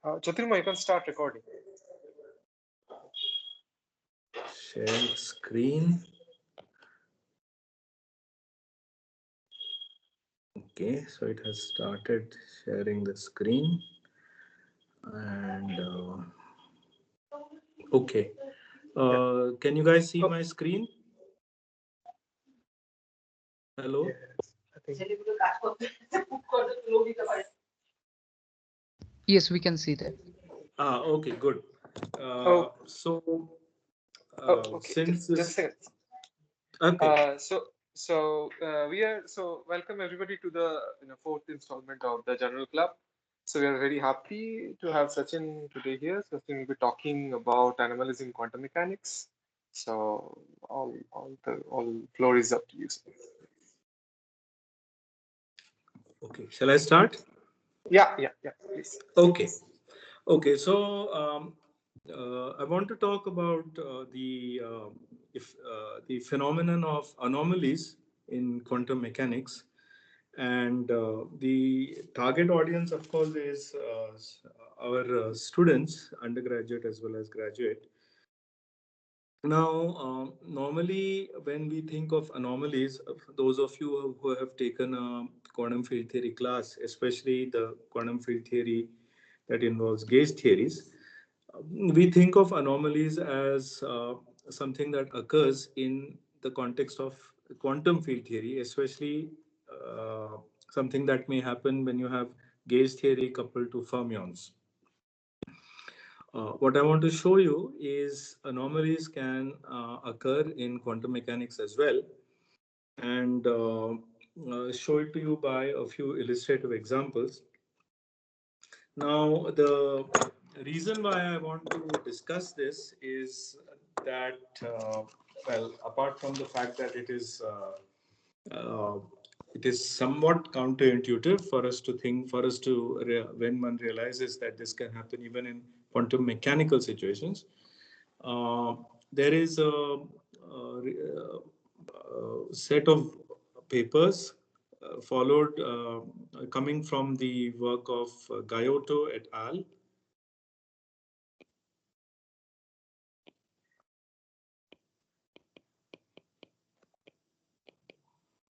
Jyotirma, you can start recording. Share screen. Okay, so it has started sharing the screen. And okay. Can you guys see my screen? Hello? Yes, we can see that. Okay, good. So Okay. since Just a this, second. okay. Welcome everybody to the fourth installment of the General Club. So we are very happy to have Sachin today here. Sachin will be talking about anomalies in quantum mechanics. So all floor is up to you. Okay, shall I start? Yeah, please. Okay. So I want to talk about the phenomenon of anomalies in quantum mechanics, and the target audience, of course, is our students, undergraduate as well as graduate. Now, normally when we think of anomalies, those of you who have taken a quantum field theory class, especially the quantum field theory that involves gauge theories, we think of anomalies as something that occurs in the context of quantum field theory, especially something that may happen when you have gauge theory coupled to fermions. What I want to show you is anomalies can occur in quantum mechanics as well, and show it to you by a few illustrative examples. Now, the reason why I want to discuss this is that, well, apart from the fact that it is somewhat counterintuitive for us to think, when one realizes that this can happen even in quantum mechanical situations. There is a set of papers followed coming from the work of Gayotto et al.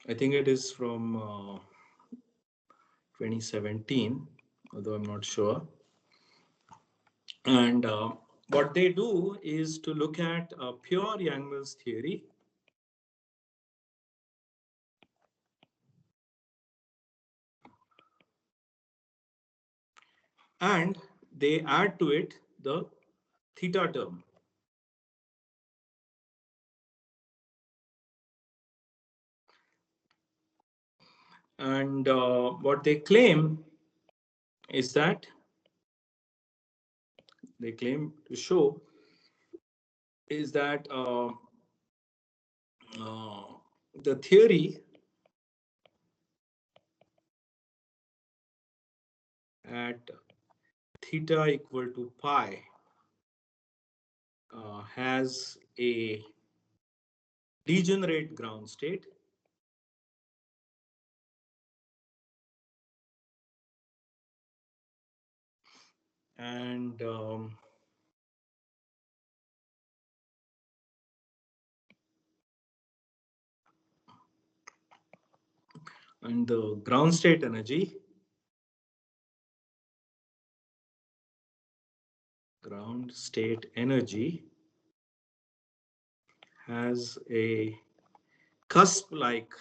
I think it is from 2017, although I'm not sure. And what they do is to look at pure Yang-Mills theory. And they add to it the theta term. And what they claim is that they claim to show is that the theory at theta equal to pi has a degenerate ground state and the ground state energy has a cusp-like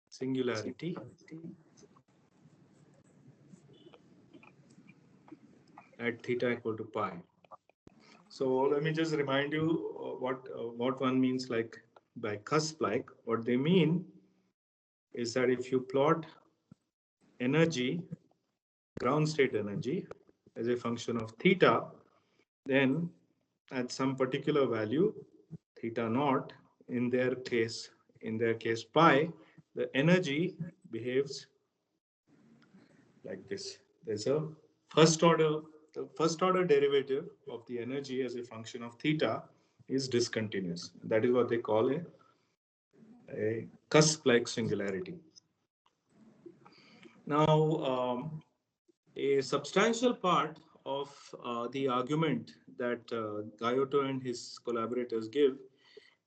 singularity at theta equal to pi. So let me just remind you what one means like by cusp-like. What they mean is that if you plot energy, ground state energy, as a function of theta, then at some particular value, theta naught, in their case pi, the energy behaves like this. There's a the first order derivative of the energy as a function of theta is discontinuous. That is what they call a a cusp-like singularity. Now, a substantial part of the argument that Gayoto and his collaborators give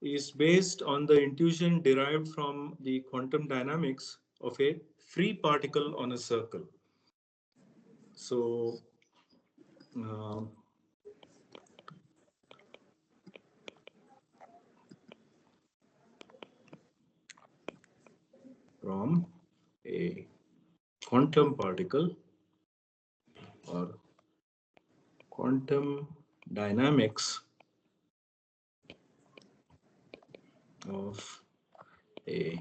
is based on the intuition derived from the quantum dynamics of a free particle on a circle. So, uh, from a quantum particle or quantum dynamics of a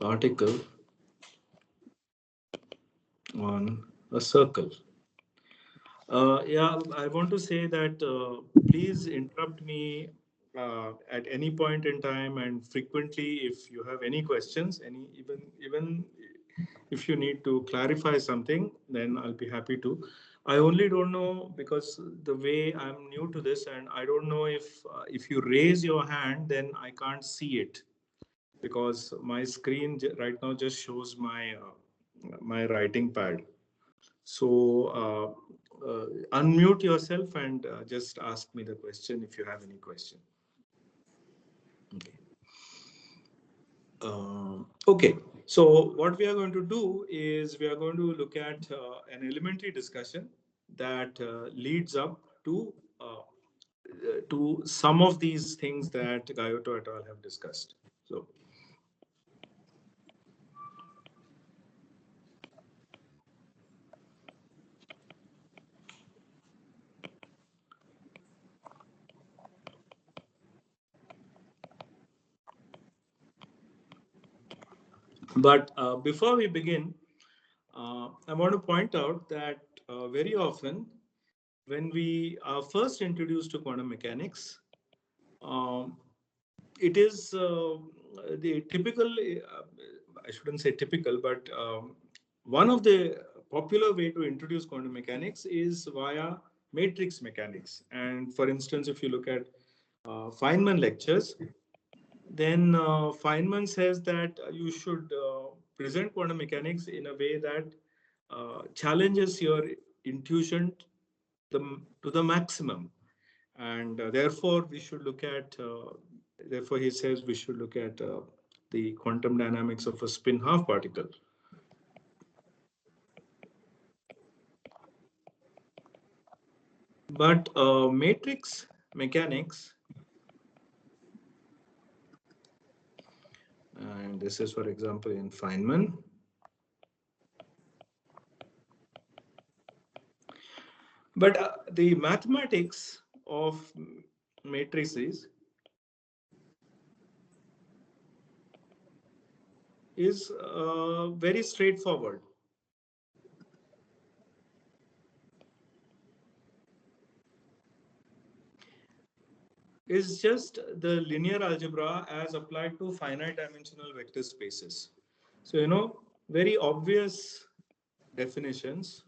particle on a circle. Yeah, I want to say that please interrupt me at any point in time and frequently if you have any questions, any even if you need to clarify something, then I'll be happy to. I only don't know because the way I'm new to this, and I don't know if you raise your hand, then I can't see it because my screen right now just shows my writing pad. So unmute yourself and just ask me the question if you have any question. Okay. Okay. So what we are going to do is we are going to look at an elementary discussion that leads up to some of these things that Gayoto et al. Have discussed. So. But before we begin, I want to point out that very often when we are first introduced to quantum mechanics, um, it is the typical, I shouldn't say typical, but one of the popular way to introduce quantum mechanics is via matrix mechanics. And for instance, if you look at Feynman lectures, then Feynman says that you should present quantum mechanics in a way that challenges your intuition to the maximum. And therefore, we should look at, therefore, he says we should look at the quantum dynamics of a spin half particle. But matrix mechanics, and this is, for example, in Feynman. But the mathematics of matrices is very straightforward. Is just the linear algebra as applied to finite dimensional vector spaces. So, you know, very obvious definitions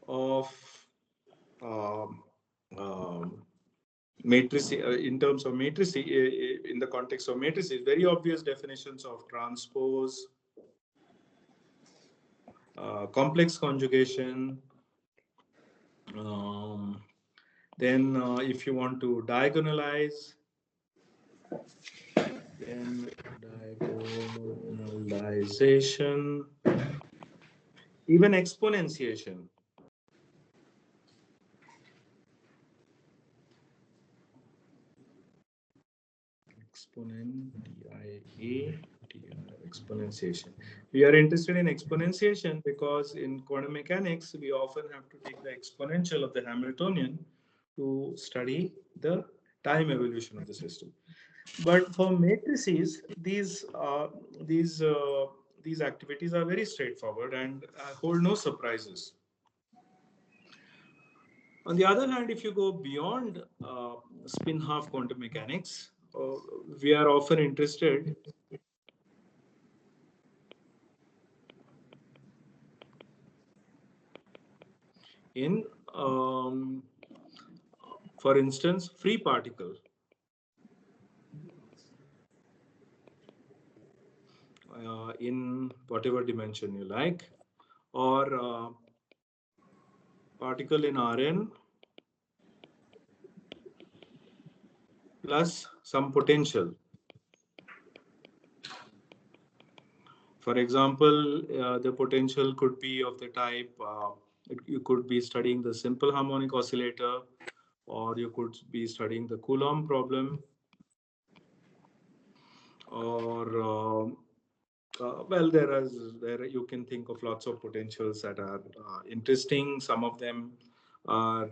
of um, um, matrices in terms of matrices in the context of matrices, very obvious definitions of transpose, complex conjugation. Then if you want to diagonalize, then diagonalization, even exponentiation. Exponent, DIA, exponentiation. We are interested in exponentiation because in quantum mechanics, we often have to take the exponential of the Hamiltonian to study the time evolution of the system. But for matrices, these activities are very straightforward and hold no surprises. On the other hand, if you go beyond spin half quantum mechanics, we are often interested in, for instance, free particle. whatever dimension you like, or particle in Rn plus some potential. For example, the potential could be of the type, you could be studying the simple harmonic oscillator, or you could be studying the Coulomb problem, or well, there you can think of lots of potentials that are interesting. Some of them are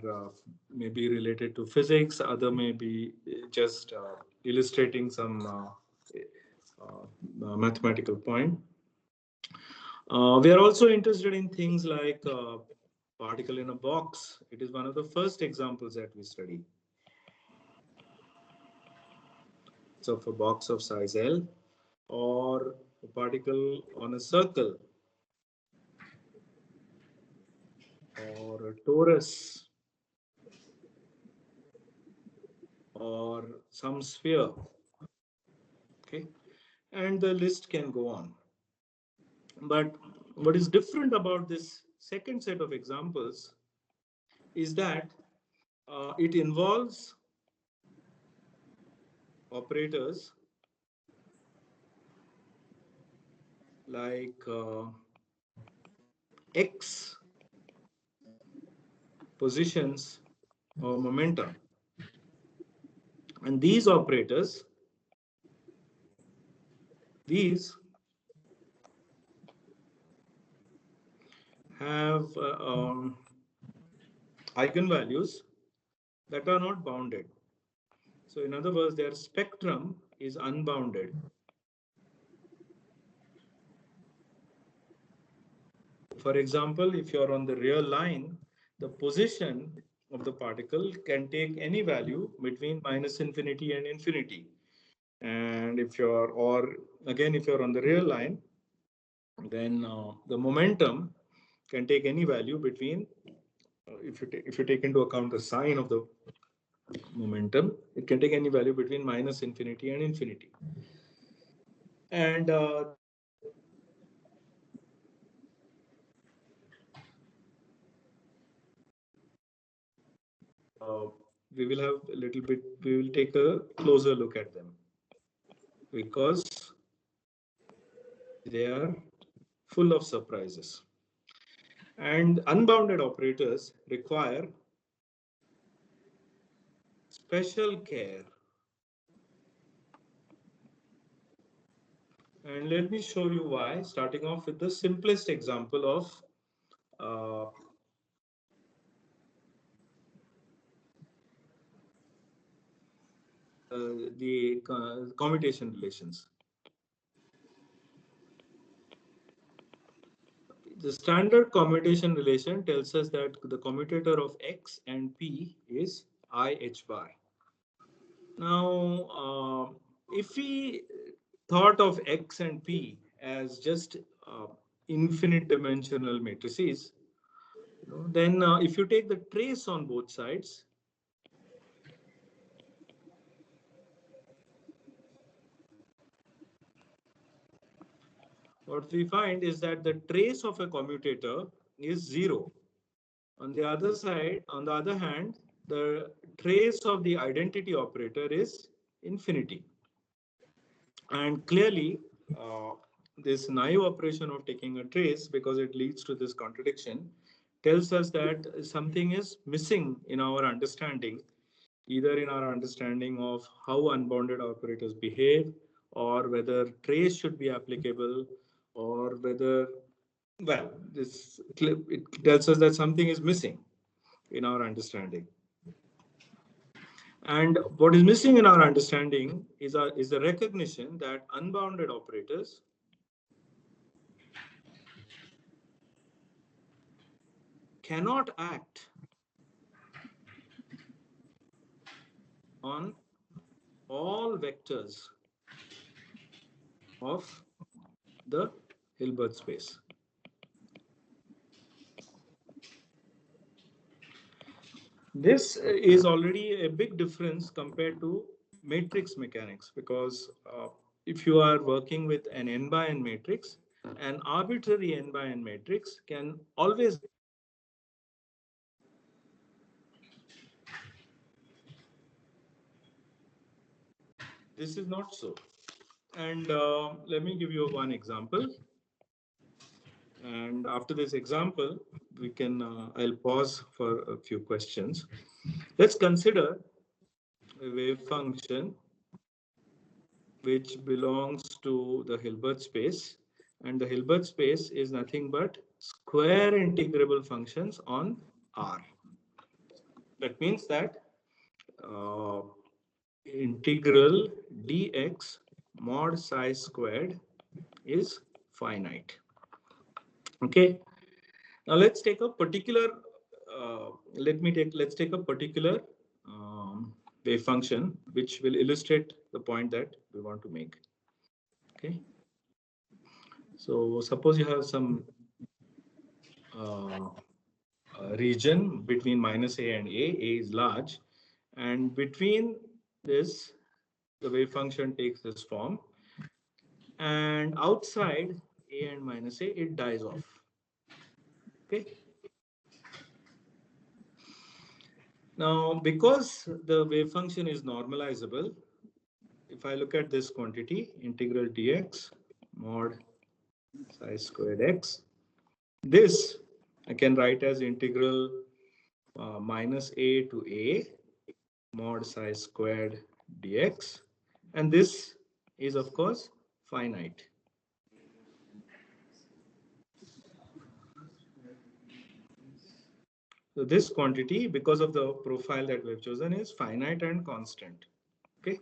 maybe related to physics, other may be just illustrating some mathematical point. We are also interested in things like particle in a box. It is one of the first examples that we study. So for a box of size L, or a particle on a circle, or a torus, or some sphere. Okay, and the list can go on. But what is different about this second set of examples is that it involves operators like x positions or momentum. And these operators, these have eigenvalues that are not bounded. So in other words, their spectrum is unbounded. For example, if you're on the real line, the position of the particle can take any value between minus infinity and infinity. And if you're, or again, if you're on the real line, then the momentum can take any value between, if you take into account the sign of the momentum, it can take any value between minus infinity and infinity. And we will have a little bit, we will take a closer look at them because they are full of surprises. And unbounded operators require special care. And let me show you why, starting off with the simplest example of the commutation relations. The standard commutation relation tells us that the commutator of x and p is IH bar. Now, if we thought of x and p as just infinite dimensional matrices, then if you take the trace on both sides, what we find is that the trace of a commutator is 0. On the other side, on the other hand, the trace of the identity operator is infinity. And clearly, this naive operation of taking a trace, because it leads to this contradiction, tells us that something is missing in our understanding, either in our understanding of how unbounded operators behave, or whether trace should be applicable, or whether, well, it tells us that something is missing in our understanding. And what is missing in our understanding is the recognition that unbounded operators cannot act on all vectors of the Hilbert space. This is already a big difference compared to matrix mechanics, because if you are working with an n by n matrix, an arbitrary n by n matrix can always. This is not so. And let me give you one example. And after this example, we can, I'll pause for a few questions. Let's consider a wave function which belongs to the Hilbert space. And the Hilbert space is nothing but square integrable functions on R. That means that uh, integral dx mod psi squared is finite. Okay. Now let's take a particular. Let's take a particular wave function which will illustrate the point that we want to make. Okay. So suppose you have some uh, region between minus a and a. A is large, and between this, the wave function takes this form, and outside a and minus a, it dies off. Okay. Now, because the wave function is normalizable, if I look at this quantity, integral dx mod psi squared x, this I can write as integral minus a to a mod psi squared dx, and this is of course finite. So this quantity, because of the profile that we've chosen, is finite and constant. Okay.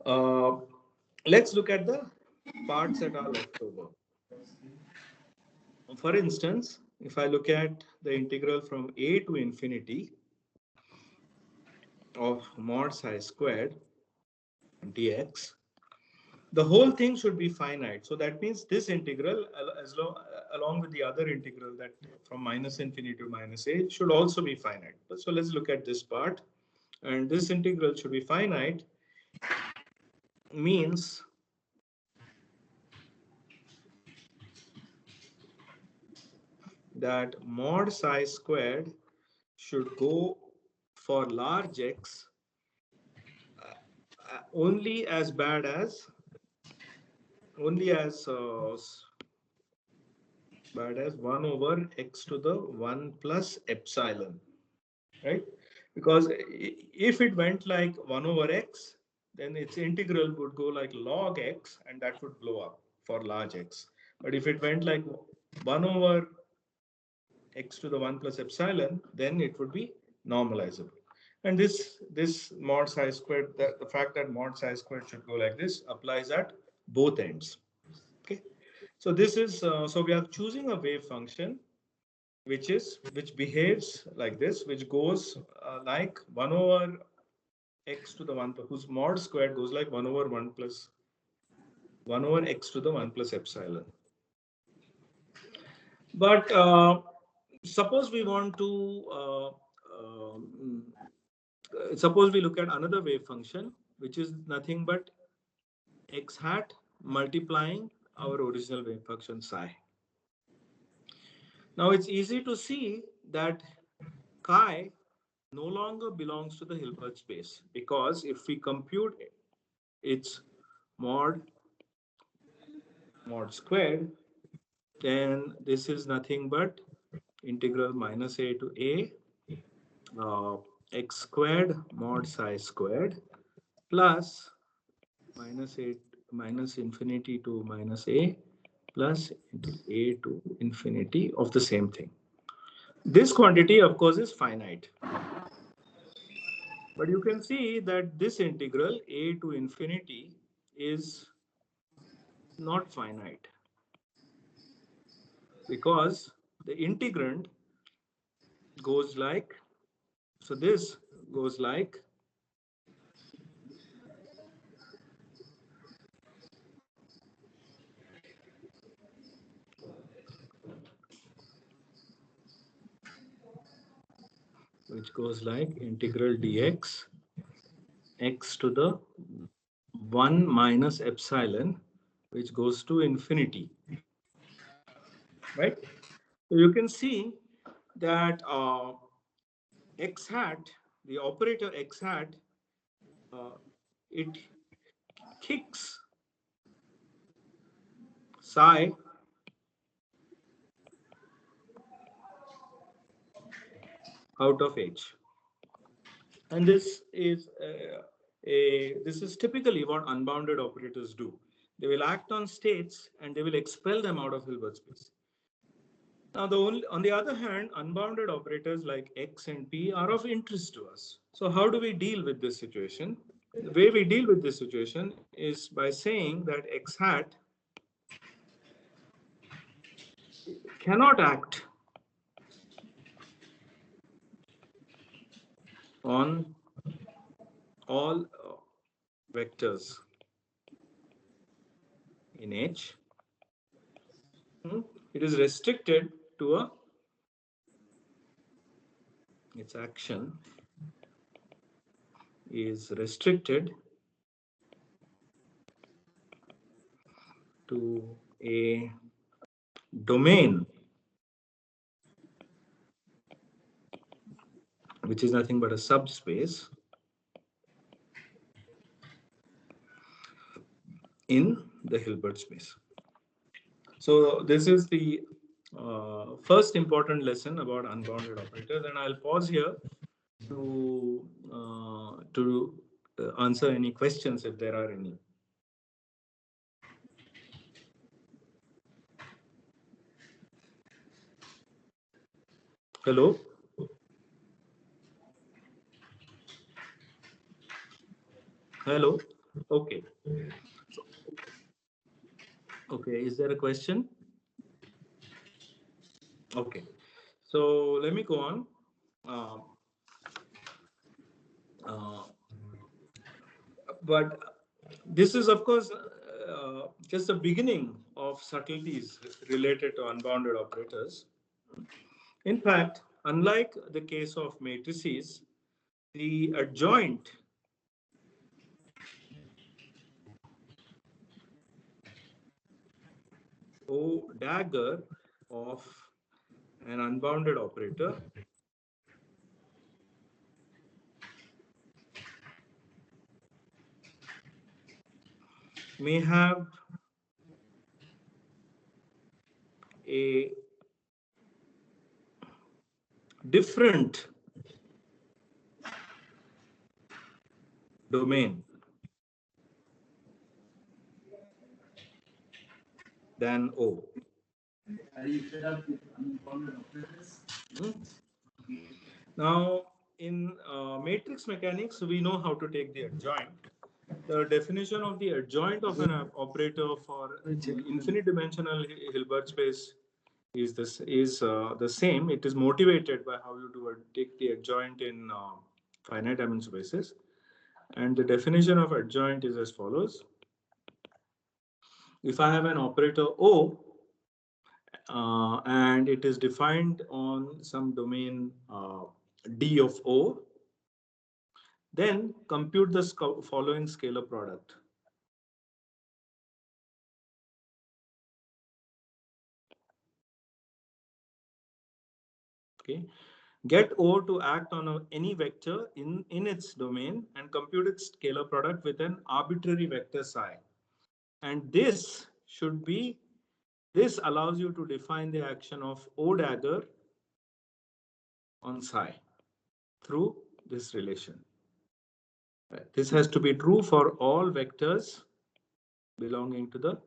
Uh, let's look at the parts that are left over. For instance, if I look at the integral from a to infinity of mod psi squared dx, the whole thing should be finite. So that means this integral, along with the other integral that from minus infinity to minus a, should also be finite. So let's look at this part. And this integral should be finite means that mod psi squared should go for large x only as bad as only as bad as 1 over x to the 1 plus epsilon, right? Because if it went like 1 over x, then its integral would go like log x, and that would blow up for large x. But if it went like 1 over x to the 1 plus epsilon, then it would be normalizable. And this mod psi squared, the fact that mod psi squared should go like this applies at both ends. Okay. So this is so we are choosing a wave function which behaves like this, which goes like 1 over x to the 1, whose mod squared goes like 1 over 1 plus 1 over x to the 1 plus epsilon. But suppose we want to suppose we look at another wave function which is nothing but x hat multiplying our original wave function psi. Now it's easy to see that chi no longer belongs to the Hilbert space, because if we compute its mod squared, then this is nothing but integral minus a to a x squared mod psi squared plus minus a minus infinity to minus a plus into a to infinity of the same thing. This quantity, of course, is finite. But you can see that this integral a to infinity is not finite, because the integrand goes like, so this goes like which goes like integral dx x to the 1 minus epsilon which goes to infinity, right? So you can see that x hat, the operator x hat, it kicks psi out of H. And this is typically what unbounded operators do. They will act on states and they will expel them out of Hilbert space. Now, on the other hand, unbounded operators like X and P are of interest to us. So how do we deal with this situation? The way we deal with this situation is by saying that X hat cannot act on all vectors in H. It is restricted to its action is restricted to a domain which is nothing but a subspace in the Hilbert space. So this is the first important lesson about unbounded operators, and I'll pause here to answer any questions if there are any. Hello? Hello? Okay. Okay, is there a question? Okay. So let me go on. But this is, of course, just the beginning of subtleties related to unbounded operators. In fact, unlike the case of matrices, the adjoint O dagger of an unbounded operator may have a different domain than O. Now, in matrix mechanics, we know how to take the adjoint. The definition of the adjoint of an operator for infinite dimensional Hilbert space is the same. It is motivated by how you take the adjoint in finite dimensional spaces. And the definition of adjoint is as follows. If I have an operator O and it is defined on some domain D of O, then compute the following scalar product. Okay. Get O to act on any vector in its domain and compute its scalar product with an arbitrary vector psi. And this allows you to define the action of O dagger on psi through this relation. This has to be true for all vectors belonging to the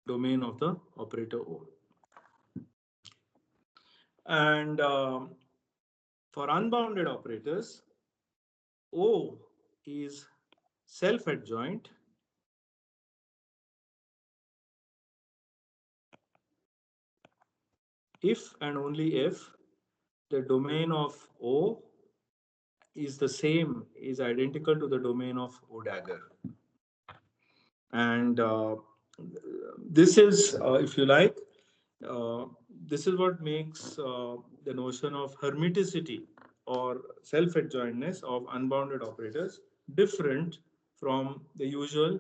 domain of the operator O. And for unbounded operators, O is self-adjoint if and only if the domain of O is identical to the domain of O dagger. And this is, if you like, this is what makes the notion of hermiticity or self-adjointness of unbounded operators different from the usual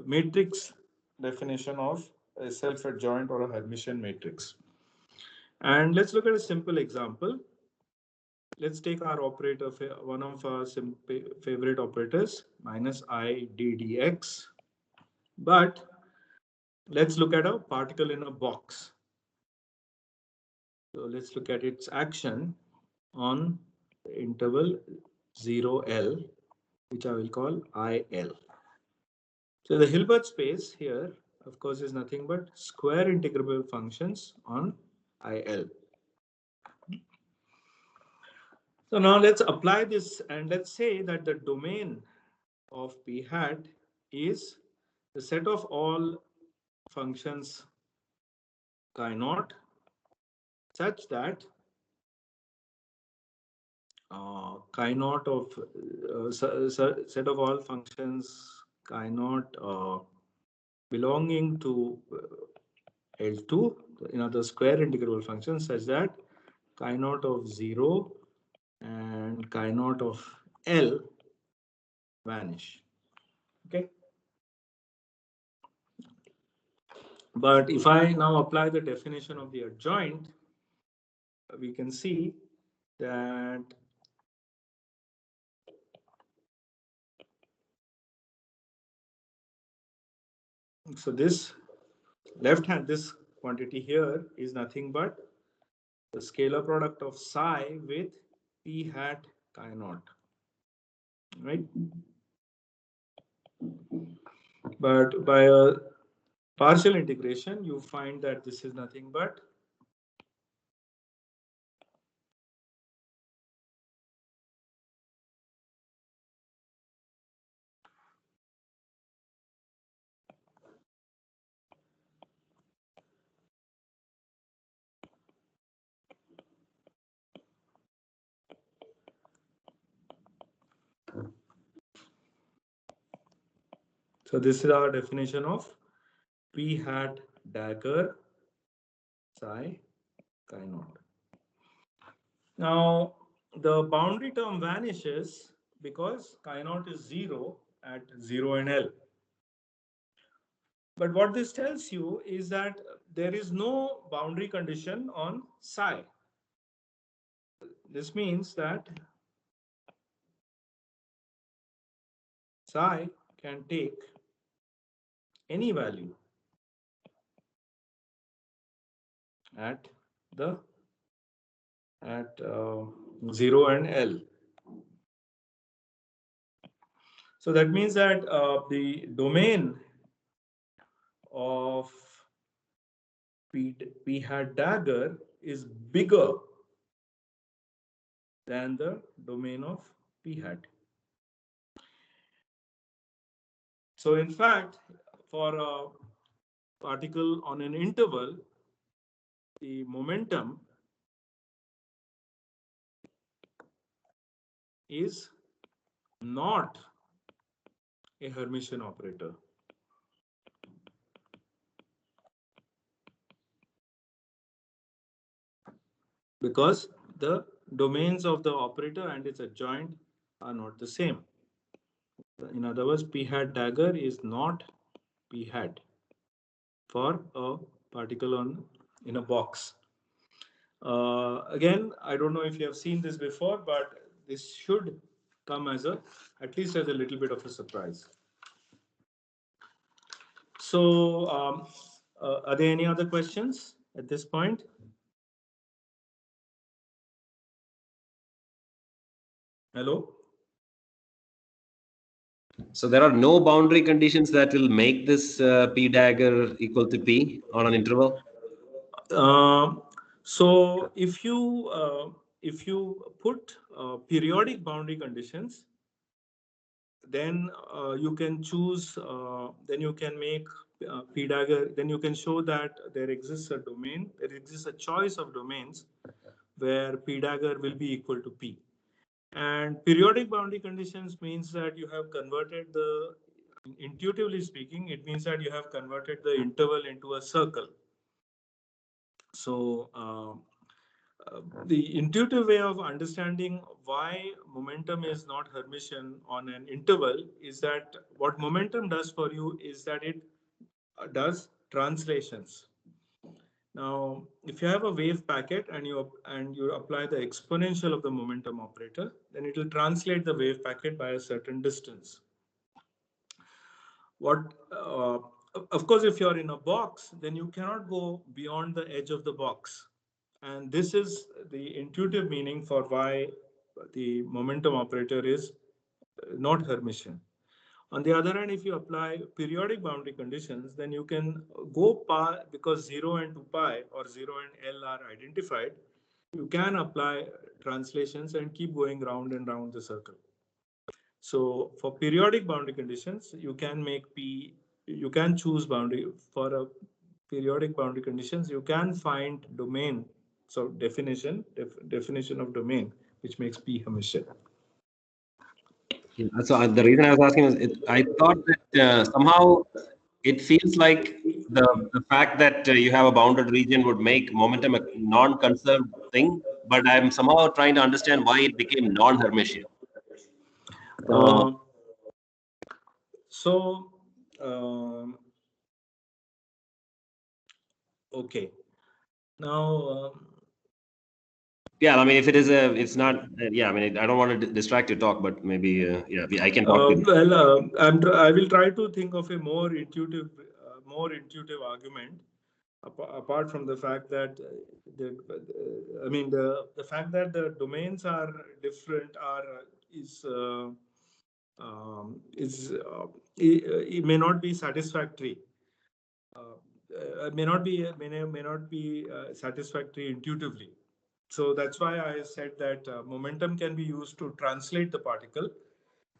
matrix definition of a self-adjoint or a Hermitian matrix. And let's look at a simple example. Let's take our operator, one of our favorite operators, minus I ddx. But let's look at a particle in a box. So let's look at its action on the interval 0L, which I will call IL. So the Hilbert space here, of course, is nothing but square integrable functions on IL. So now let's apply this and let's say that the domain of P hat is the set of all functions chi naught such that chi naught of set of all functions chi naught belonging to L2, the square integrable functions such that chi naught of 0 and chi naught of L vanish. Okay. But if I now apply the definition of the adjoint, we can see that so this left hand, this quantity here is nothing but the scalar product of psi with P hat chi naught, right? But by a partial integration, you find that this is nothing but so this is our definition of P hat dagger psi chi naught. Now the boundary term vanishes because chi naught is 0 at 0 and L. But what this tells you is that there is no boundary condition on psi. This means that psi can take any value at the 0 and L. So that means that the domain of P hat dagger is bigger than the domain of P hat. So in fact, for a particle on an interval, the momentum is not a Hermitian operator. Because the domains of the operator and its adjoint are not the same. In other words, P hat dagger is not P hat for a particle in a box. Again, I don't know if you have seen this before, but this should come as at least as a little bit of a surprise. So, are there any other questions at this point? Hello? So there are no boundary conditions that will make this P dagger equal to P on an interval? So if you put periodic boundary conditions, then you can choose, then you can make P dagger, then you can show that there exists a domain, there exists a choice of domains where P dagger will be equal to P. And periodic boundary conditions means that you have converted intuitively speaking, it means that you have converted the interval into a circle. So the intuitive way of understanding why momentum is not Hermitian on an interval is that what momentum does for you is that it does translations. Now, if you have a wave packet and you apply the exponential of the momentum operator, then it will translate the wave packet by a certain distance. What, of course, if you're in a box, then you cannot go beyond the edge of the box. And this is the intuitive meaning for why the momentum operator is not Hermitian. On the other hand, if you apply periodic boundary conditions, then you can go pi, because 0 and 2 pi or 0 and L are identified, you can apply translations and keep going round and round the circle. So for periodic boundary conditions, you can make P, you can choose boundary for a periodic boundary conditions, you can find domain. So definition of domain, which makes P Hermitian. Yeah, so the reason I was asking is, I thought that somehow it feels like the fact that you have a bounded region would make momentum a non-conserved thing, but I'm somehow trying to understand why it became non-Hermitian. Okay. Now, yeah, I mean, if it is it's not. Yeah, I mean, I don't want to distract your talk, but maybe yeah, I can talk. I will try to think of a more intuitive argument. Apart from the fact that the fact that the domains are different it may not be satisfactory. May not be satisfactory intuitively. So that's why I said that momentum can be used to translate the particle,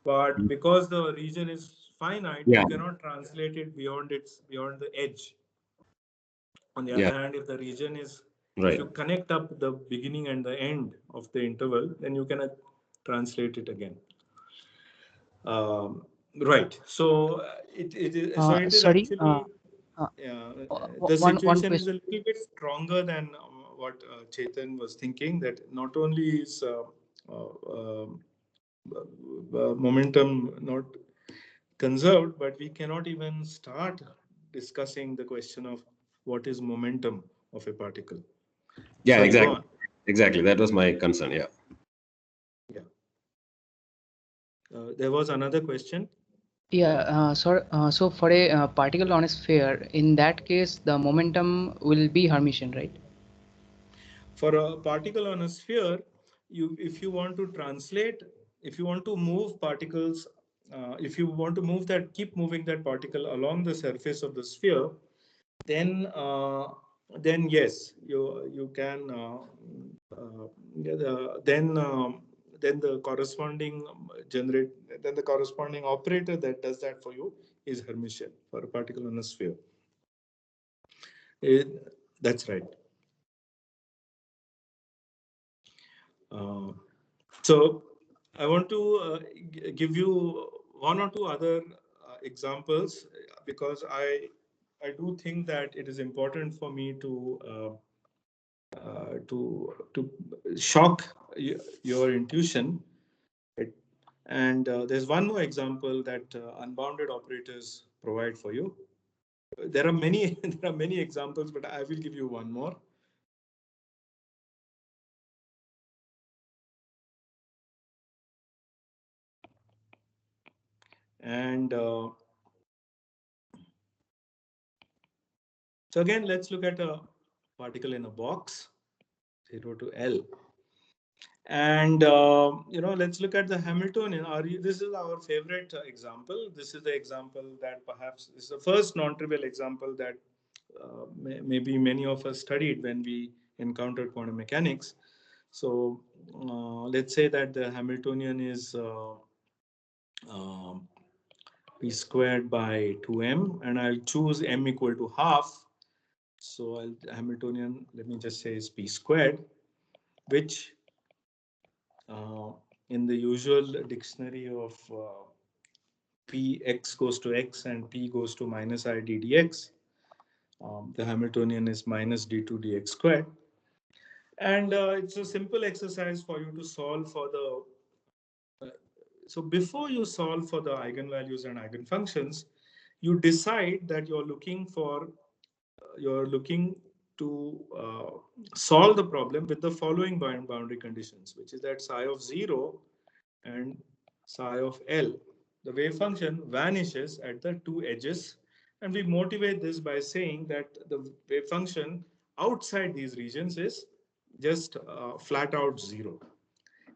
but because the region is finite, you cannot translate it beyond the edge. On the other hand, if the region is, if you connect up the beginning and the end of the interval, then you can translate it again. Right. So it is. So it is Sorry, actually. The situation is a little bit stronger than what Chetan was thinking. That not only is momentum not conserved, but we cannot even start discussing the question of what is momentum of a particle. Yeah, Sorry, exactly. Exactly. That was my concern. Yeah. Yeah. There was another question. Yeah, so for a particle on a sphere, in that case, the momentum will be Hermitian, right? For a particle on a sphere, if you want to translate, if you want to move particles, if you want to move that, keep moving that particle along the surface of the sphere, then yes, you can. Then the corresponding operator that does that for you is Hermitian for a particle on a sphere. That's right. So I want to give you one or two other examples, because I do think that it is important for me to shock your intuition. And there's one more example that unbounded operators provide for you. There are many examples, but I will give you one more. And so again, let's look at a particle in a box, 0 to L. And let's look at the Hamiltonian. This is our favorite example. This is the example that perhaps is the first non-trivial example that maybe many of us studied when we encountered quantum mechanics. So let's say that the Hamiltonian is p squared by 2m, and I'll choose m equal to half. So Hamiltonian, let me just say, is p squared, which in the usual dictionary of p x goes to x and p goes to minus I d dx, the Hamiltonian is minus d2 dx squared. And it's a simple exercise for you to solve for the so before you solve for the eigenvalues and eigenfunctions, you decide that you're looking to solve the problem with the following boundary conditions, which is that psi of 0 and psi of L. The wave function vanishes at the two edges, and we motivate this by saying that the wave function outside these regions is just flat out 0.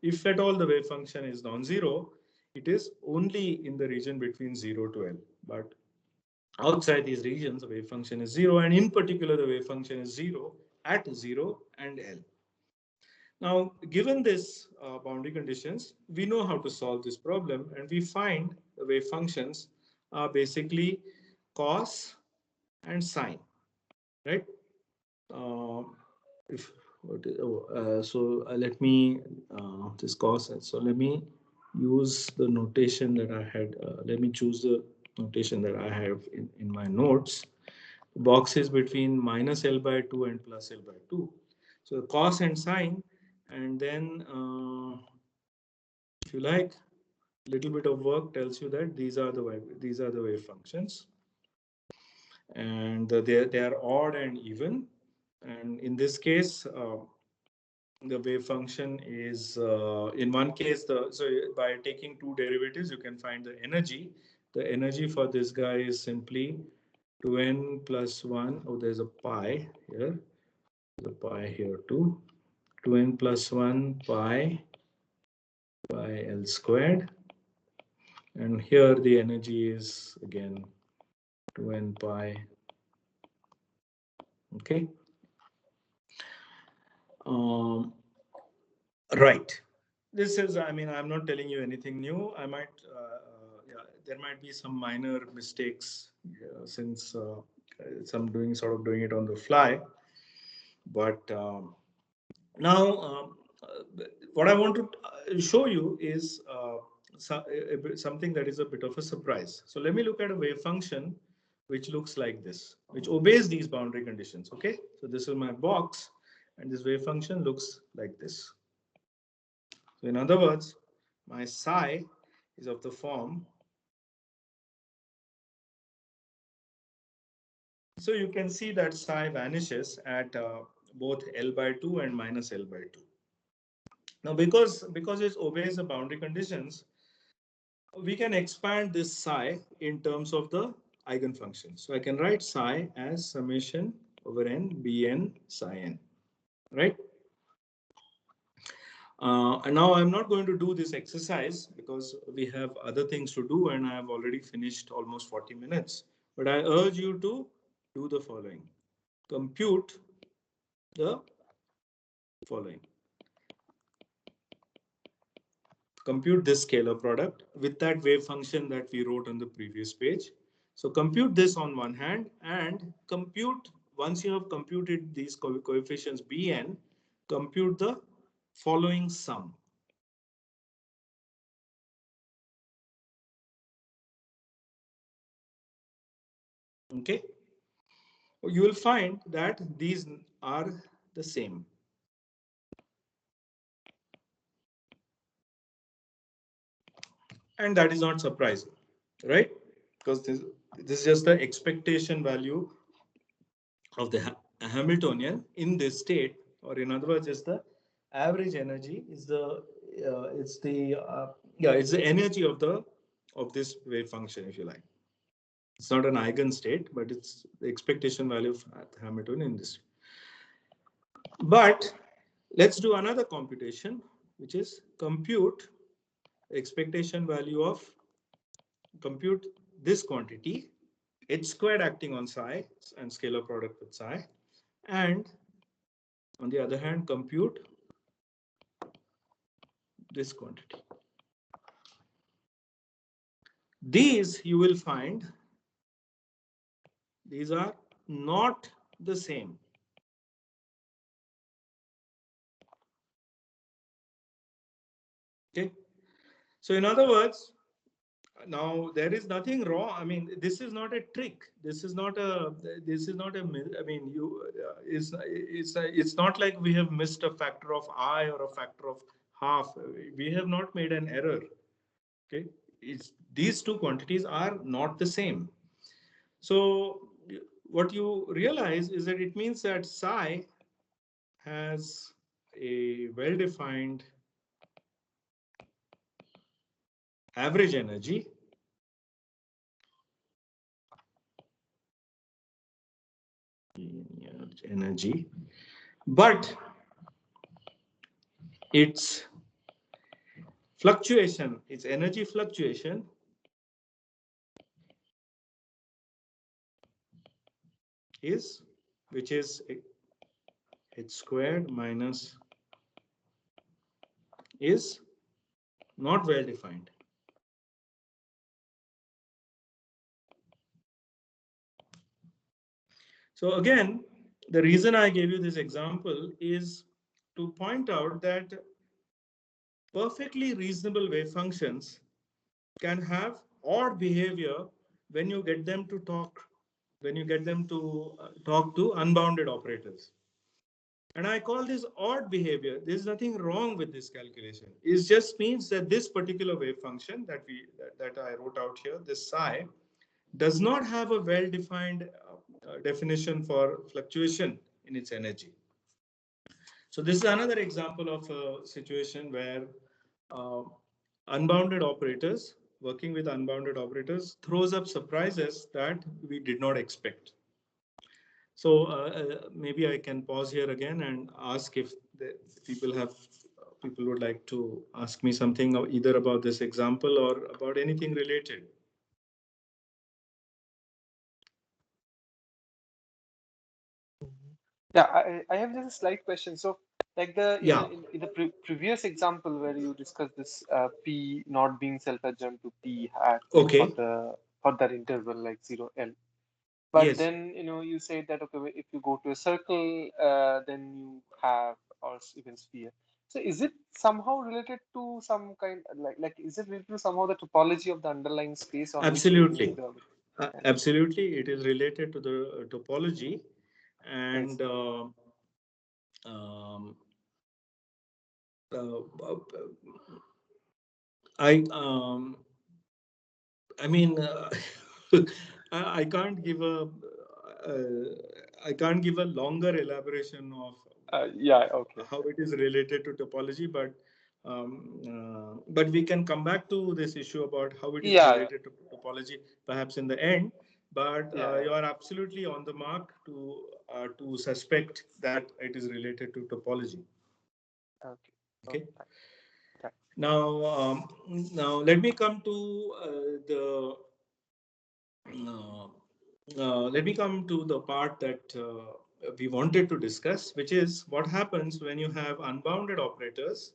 If at all the wave function is non-zero, it is only in the region between 0 to L. But outside these regions, the wave function is 0, and in particular, the wave function is 0 at 0 and L. Now, given this boundary conditions, we know how to solve this problem, and we find the wave functions are basically cos and sine, right? If let me this cos, so let me use the notation that I had. Let me choose the notation that I have in my notes. The box is between minus L by 2 and plus L by 2. So cos and sine, and then if you like, a little bit of work tells you that these are the wave functions, and they are odd and even. And in this case, the wave function is in one case, so by taking two derivatives, you can find the energy. The energy for this guy is simply 2n plus 1. Oh, there's a pi here. There's a pi here too. 2n plus 1 pi by L squared. And here the energy is again 2n pi. Okay. Right. This is, I mean, I'm not telling you anything new. I might, yeah, there might be some minor mistakes since I'm doing it on the fly. But now, what I want to show you is something that is a bit of a surprise. So let me look at a wave function which looks like this, which obeys these boundary conditions. Okay, so this is my box, and this wave function looks like this. So in other words, my psi is of the form. So you can see that psi vanishes at both L by 2 and minus L by 2. Now, because it obeys the boundary conditions, we can expand this psi in terms of the eigenfunction. So I can write psi as summation over n bn psi n, right? And now I'm not going to do this exercise because we have other things to do, and I have already finished almost 40 minutes. But I urge you to do the following. Compute the following. Compute this scalar product with that wave function that we wrote on the previous page. So compute this on one hand, and compute, once you have computed these coefficients bn, compute the following sum. Okay. You will find that these are the same. And that is not surprising, right? Because this is just the expectation value of the Hamiltonian in this state, or in other words, is the average energy is the it's the energy of this wave function, if you like. It's not an eigenstate, but it's the expectation value of Hamiltonian in this. But let's do another computation, which is compute expectation value of compute this quantity h squared acting on psi and scalar product with psi, and on the other hand compute this quantity. These you will find these are not the same. Okay, so in other words, now there is nothing wrong. I mean, this is not a trick. This is not a. I mean, it's not like we have missed a factor of I or a factor of half. We have not made an error. Okay, these two quantities are not the same. So what you realize is that it means that psi has a well-defined average energy but its fluctuation, its energy fluctuation is, which is h squared minus, is not well defined. So again, the reason I gave you this example is to point out that perfectly reasonable wave functions can have odd behavior when you get them to talk, when you get them to talk to unbounded operators. And I call this odd behavior. There's nothing wrong with this calculation. It just means that this particular wave function that I wrote out here, this psi, does not have a well-defined definition for fluctuation in its energy. So this is another example of a situation where uh, unbounded operators, working with unbounded operators, throws up surprises that we did not expect. So maybe I can pause here again and ask if the people would like to ask me something either about this example or about anything related. Yeah, I have just a slight question. So, like Yeah. in the previous example where you discussed this P not being self-adjoint to P hat, like Okay. for that interval like 0 L. But Yes. then you say that okay, if you go to a circle, then you have or even sphere. So is it somehow related to some kind like is it related to somehow the topology of the underlying space on which you make Absolutely. the Absolutely, it is related to the topology, I and see. um, uh, I I mean, I can't give a I can't give a longer elaboration of Yeah, okay. how it is related to topology, but we can come back to this issue about how it is Yeah, related to topology perhaps in the end. But yeah. you are absolutely on the mark to suspect that it is related to topology. Okay. Okay. Oh, yeah. Now let me come to the uh, let me come to the part that we wanted to discuss, which is what happens when you have unbounded operators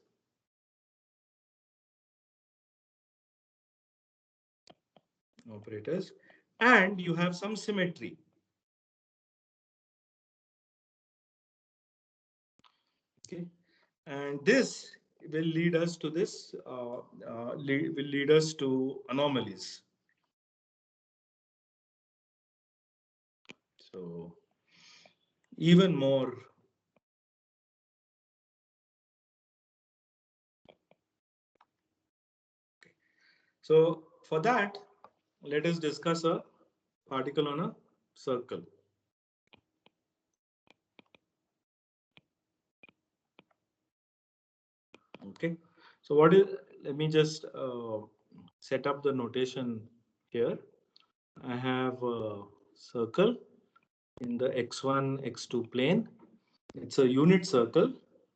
and you have some symmetry. Okay, and this will lead us to this will lead us to anomalies. So even more. So for that, let us discuss a particle on a circle. Okay. So what is? Let me just set up the notation here. I have a circle in the x1, x2 plane. It's a unit circle.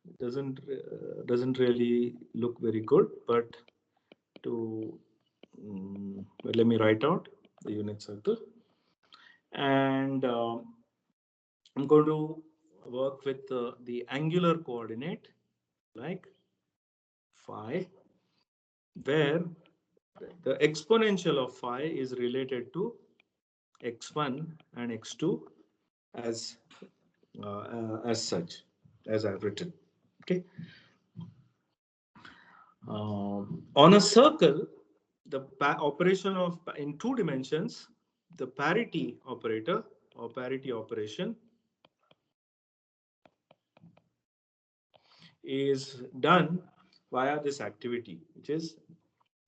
It doesn't really look very good, but to well, let me write out the unit circle, and I'm going to work with the angular coordinate like phi, where the exponential of phi is related to x1 and x2 as such as I've written. Okay. On a circle, the operation of in 2 dimensions, the parity operator or parity operation is done via this activity, which is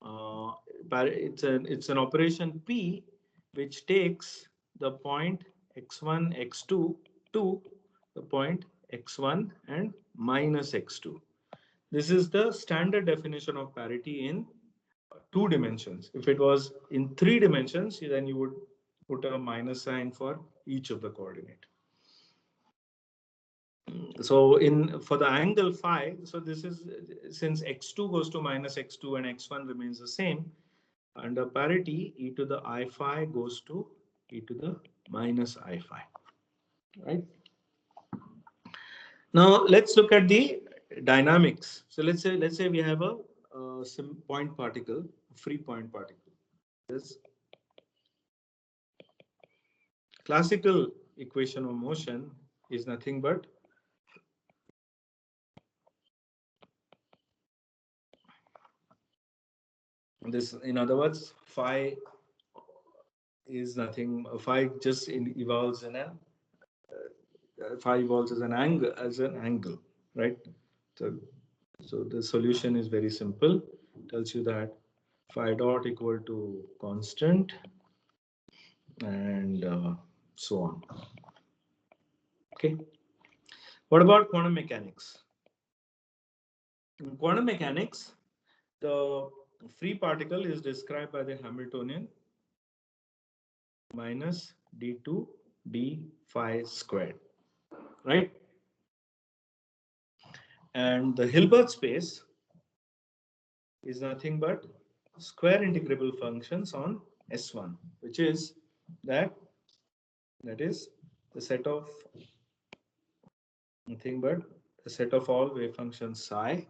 it's an operation P which takes the point x1, x2 to the point x1 and minus x2. This is the standard definition of parity in 2 dimensions. If it was in 3 dimensions, then you would put a minus sign for each of the coordinate. So for the angle phi, so this is since x2 goes to minus x2 and x1 remains the same, under parity e to the I phi goes to e to the minus I phi, right? Now let's look at the dynamics. So let's say we have a point particle, free point particle. This classical equation of motion is nothing but this. In other words, phi is nothing. Phi just evolves in a phi evolves as an angle, right? So the solution is very simple. It tells you that phi dot equal to constant and so on. Okay. What about quantum mechanics? In quantum mechanics, the free particle is described by the Hamiltonian minus d2 d phi squared, right? And the Hilbert space is nothing but square integrable functions on S1, which is that is the set of nothing but the set of all wave functions psi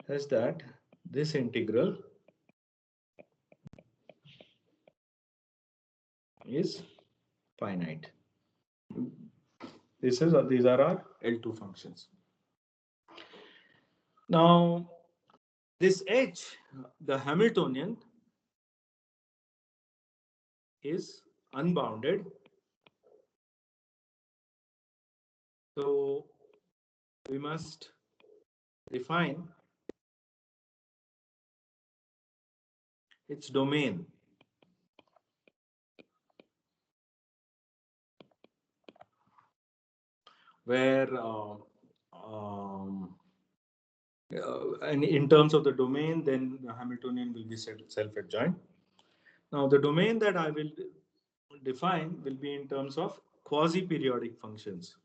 such that this integral is finite. These are our L2 functions. Now this H, the Hamiltonian, is unbounded. So we must define its domain. Where and in terms of the domain, then the Hamiltonian will be self-adjoint. Now the domain that I will define will be in terms of quasi-periodic functions.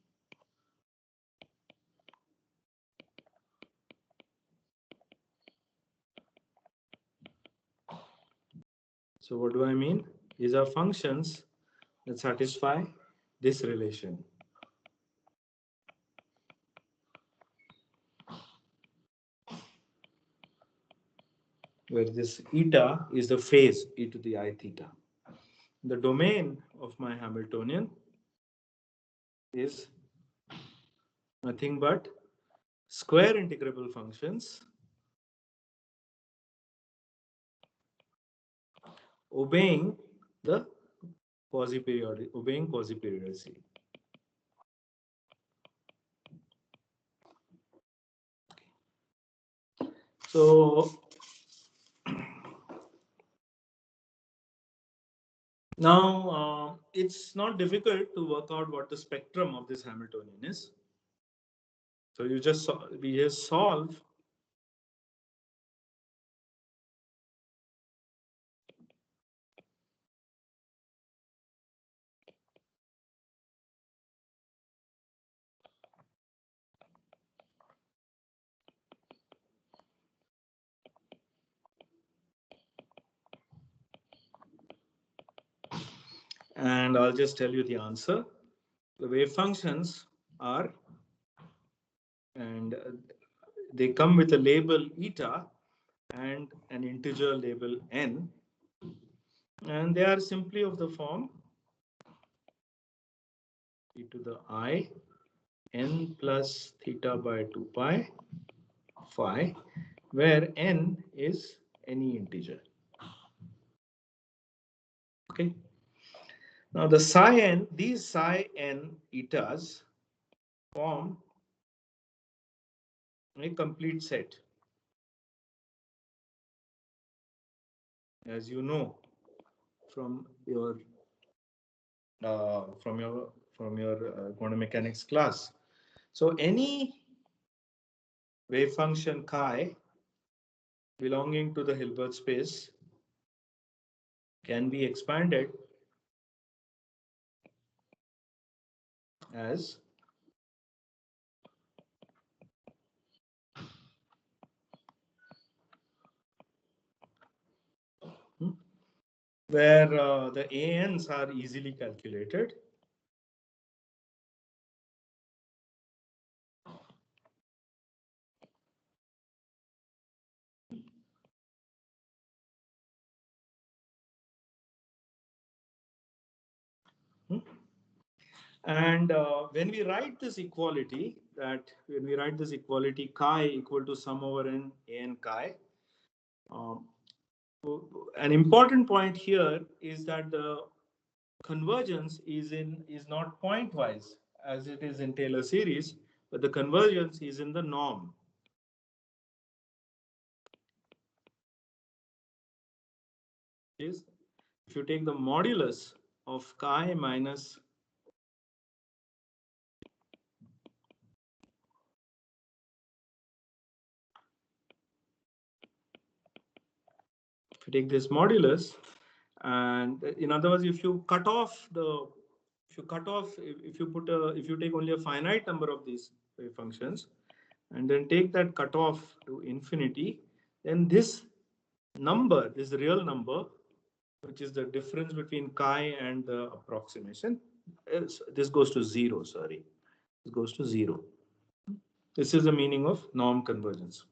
So what do I mean? These are functions that satisfy this relation. Where this eta is the phase e to the I theta. The domain of my Hamiltonian is nothing but square integrable functions obeying quasi-periodicity. So now it's not difficult to work out what the spectrum of this Hamiltonian is. So we just solve and I'll just tell you the answer. The wave functions are, and they come with a label eta and an integer label n, and they are simply of the form e to the I n plus theta by 2 pi phi, where n is any integer. Okay. Now the psi n, these psi n etas form a complete set. As you know from your from your quantum mechanics class. So any wave function chi belonging to the Hilbert space can be expanded as where the ANs are easily calculated. And when we write this equality, chi equal to sum over n an chi, an important point here is that the convergence is not pointwise as it is in Taylor series, but the convergence is in the norm. Is if you take the modulus of chi minus if you take this modulus, and in other words, if you cut off if you take only a finite number of these wave functions and then take that cutoff to infinity, then this number, this real number, which is the difference between chi and the approximation, this goes to zero. Sorry, this goes to zero. This is the meaning of norm convergence.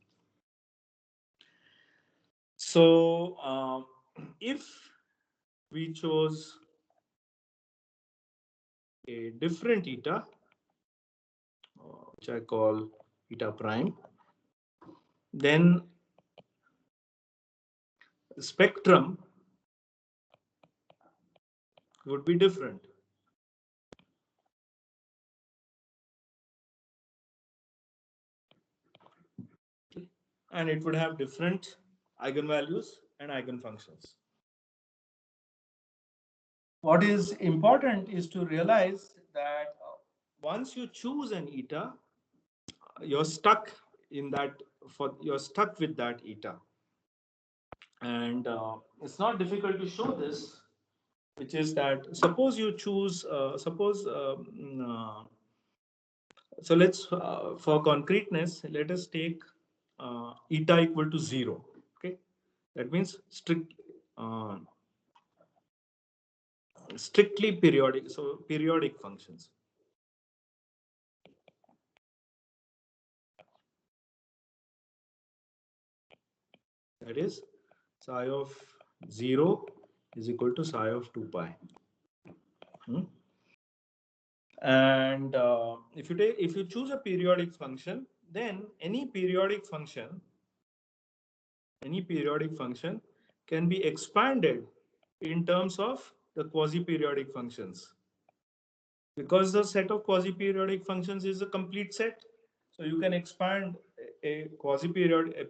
So if we chose a different eta, which I call eta prime, then the spectrum would be different. Okay. And it would have different eigenvalues and eigenfunctions. What is important is to realize that once you choose an eta, you're stuck in that you're stuck with that eta, and it's not difficult to show this, which is that suppose you choose so let's for concreteness, let us take eta equal to 0. Okay, that means strictly periodic, so periodic functions. That is psi of 0 is equal to psi of 2 pi. And if you choose a periodic function, then any periodic function can be expanded in terms of the quasi-periodic functions, because the set of quasi-periodic functions is a complete set. So you can expand a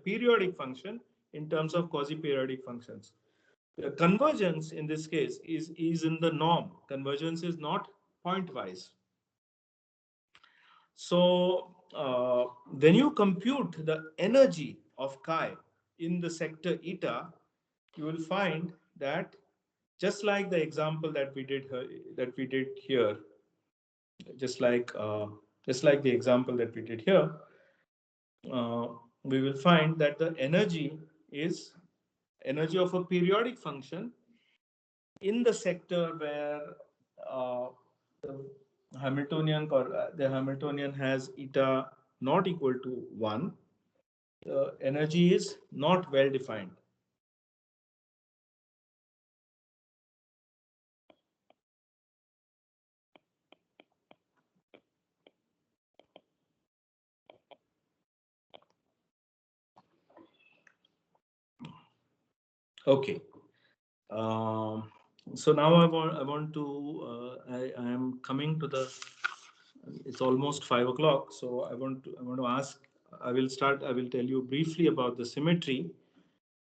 periodic function in terms of quasi-periodic functions. The convergence in this case is in the norm. Convergence is not pointwise. So when you compute the energy of chi in the sector eta, you will find that just like the example that we did here, just like the example that we did here, we will find that the energy is energy of a periodic function in the sector where the Hamiltonian has eta not equal to 1. The energy is not well defined. Okay. So now I want to I am coming to the, it's almost 5 o'clock, so I want to ask, I will tell you briefly about the symmetry,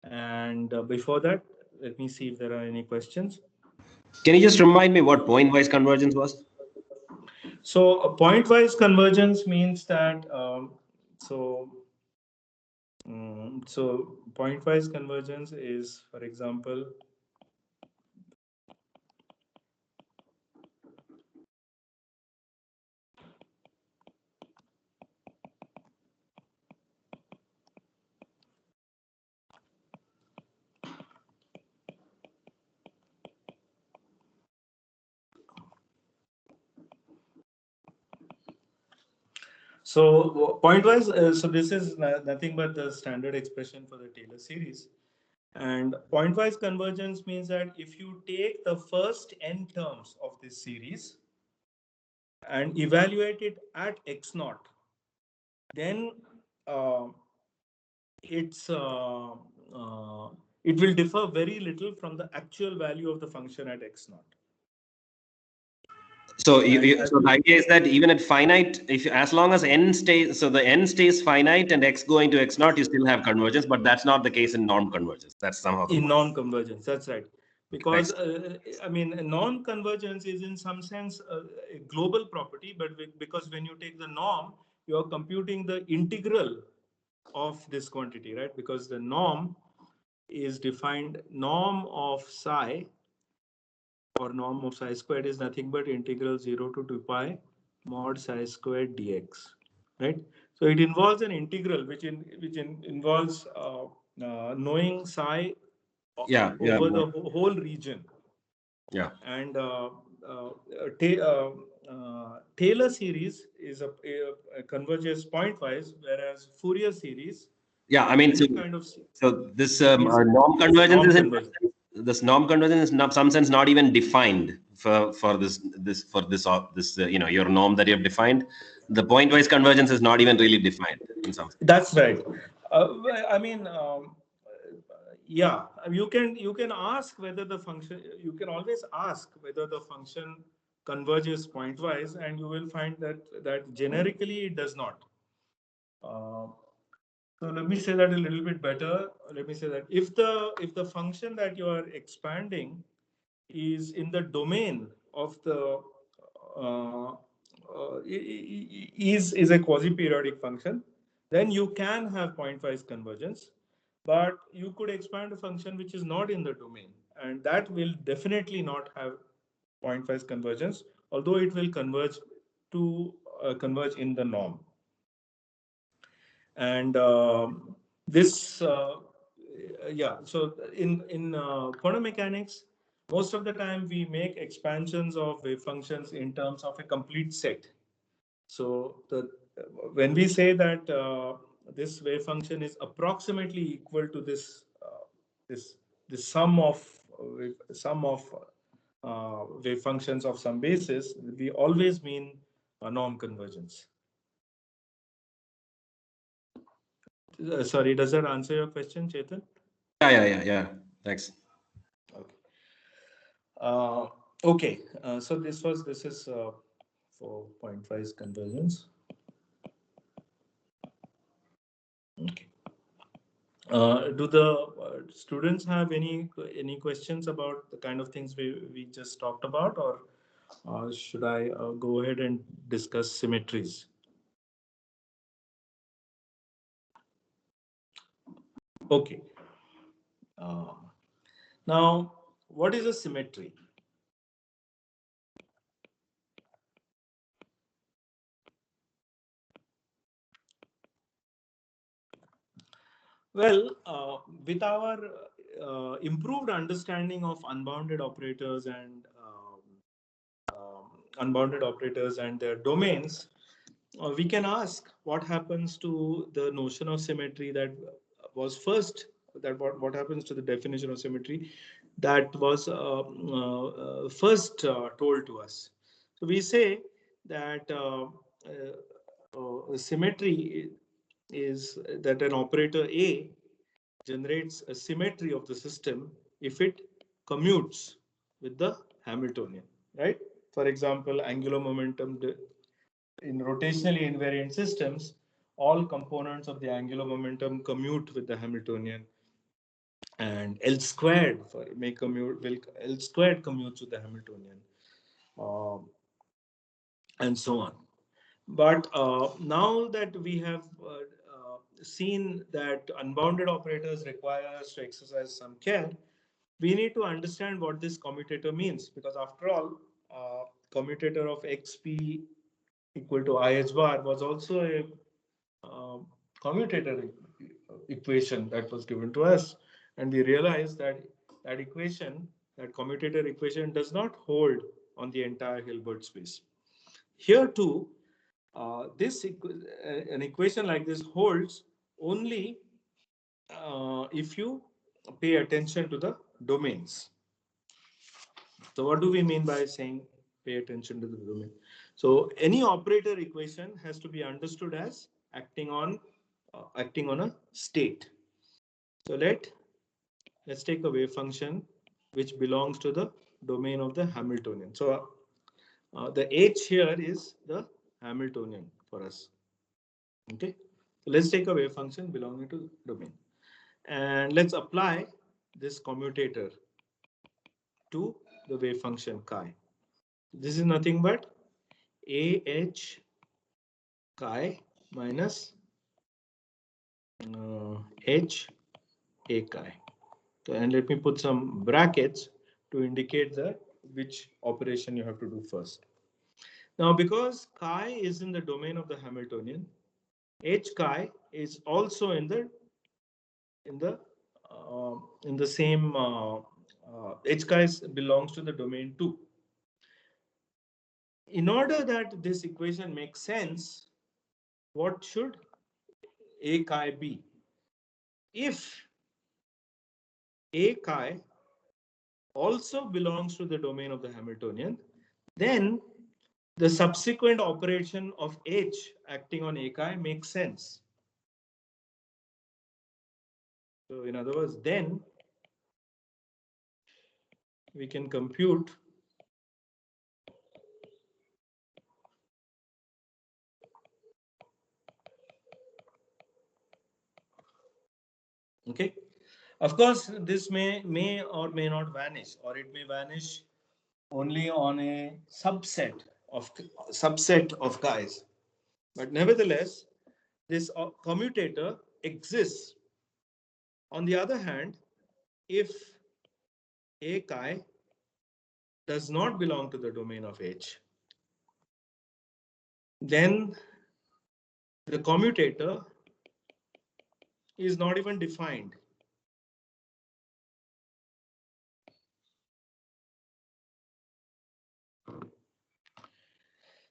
and before that, let me see if there are any questions. Can you just remind me what point-wise convergence was? So point-wise convergence means that so point-wise convergence is, for example, so point-wise. So this is nothing but the standard expression for the Taylor series. And point-wise convergence means that if you take the first n terms of this series and evaluate it at x naught, then uh, it's it will differ very little from the actual value of the function at x naught. So, And so the idea is that even at finite, if as long as n stays, so the n stays finite and x going to x naught, you still have convergence, but that's not the case in norm convergence. That's somehow in combined. non-convergence, that's right. Because Right. I mean, non-convergence is in some sense a global property, but because when you take the norm, you are computing the integral of this quantity, right? Because the norm is defined, norm of psi or norm of psi squared is nothing but integral 0 to 2 pi mod psi squared dx, right? So it involves an integral involves knowing psi Yeah, yeah, over the whole region. yeah. And Taylor series is converges pointwise, whereas Fourier series Yeah, I or mean, so, any kind of so this is norm convergence norm is convergence. this norm convergence is not some sense not even defined for this you know, your norm that you have defined. The point-wise convergence is not even really defined in some sense. That's right. I mean, yeah, you can ask whether the function. You can always ask whether the function converges pointwise, and you will find that generically it does not. Uh, so let me say that a little bit better. Let me say that if the function that you are expanding is in the domain of the is a quasi-periodic function, then you can have pointwise convergence. But you could expand a function which is not in the domain, and that will definitely not have pointwise convergence, although it will converge in the norm. And this yeah, so in quantum mechanics, most of the time we make expansions of wave functions in terms of a complete set. So when we say that this wave function is approximately equal to this this sum of wave functions of some basis, we always mean norm convergence. Sorry, does that answer your question, Chetan? Yeah. Thanks. Okay. Okay. So this is for pointwise convergence. Okay. Do the students have any questions about the kind of things we just talked about, or should I go ahead and discuss symmetries? Okay. Uh, Now, what is a symmetry? Well, with our improved understanding of unbounded operators and unbounded operators and their domains, we can ask what happens to the notion of symmetry that was first, that what happens to the definition of symmetry that was first told to us. So we say that symmetry is that an operator A generates a symmetry of the system if it commutes with the Hamiltonian, right? For example, angular momentum in rotationally invariant systems, all components of the angular momentum commute with the Hamiltonian. and L squared may commute, will L squared commutes with the Hamiltonian, and so on. But now that we have seen that unbounded operators require us to exercise some care, we need to understand what this commutator means, because after all, commutator of xp equal to IH bar was also a commutator equation that was given to us, and we realized that that equation, that commutator equation, does not hold on the entire Hilbert space. Here too, an equation like this holds only if you pay attention to the domains. So what do we mean by saying pay attention to the domain? So any operator equation has to be understood as acting on a state. So let's take a wave function which belongs to the domain of the Hamiltonian. So the H here is the Hamiltonian for us. Okay, so let's take a wave function belonging to domain, and let's apply this commutator to the wave function chi. This is nothing but AH chi minus H A chi. So, and let me put some brackets to indicate which operation you have to do first. Now, because chi is in the domain of the Hamiltonian, H chi is also in the same H chi belongs to the domain 2. In order that this equation makes sense, what should A chi be? If A chi also belongs to the domain of the Hamiltonian, then the subsequent operation of H acting on A chi makes sense. So in other words, then we can compute okay. Of course, this may or may not vanish, or it may vanish only on a subset of guys. But nevertheless, this commutator exists. On the other hand, if A chi does not belong to the domain of H, then the commutator is not even defined.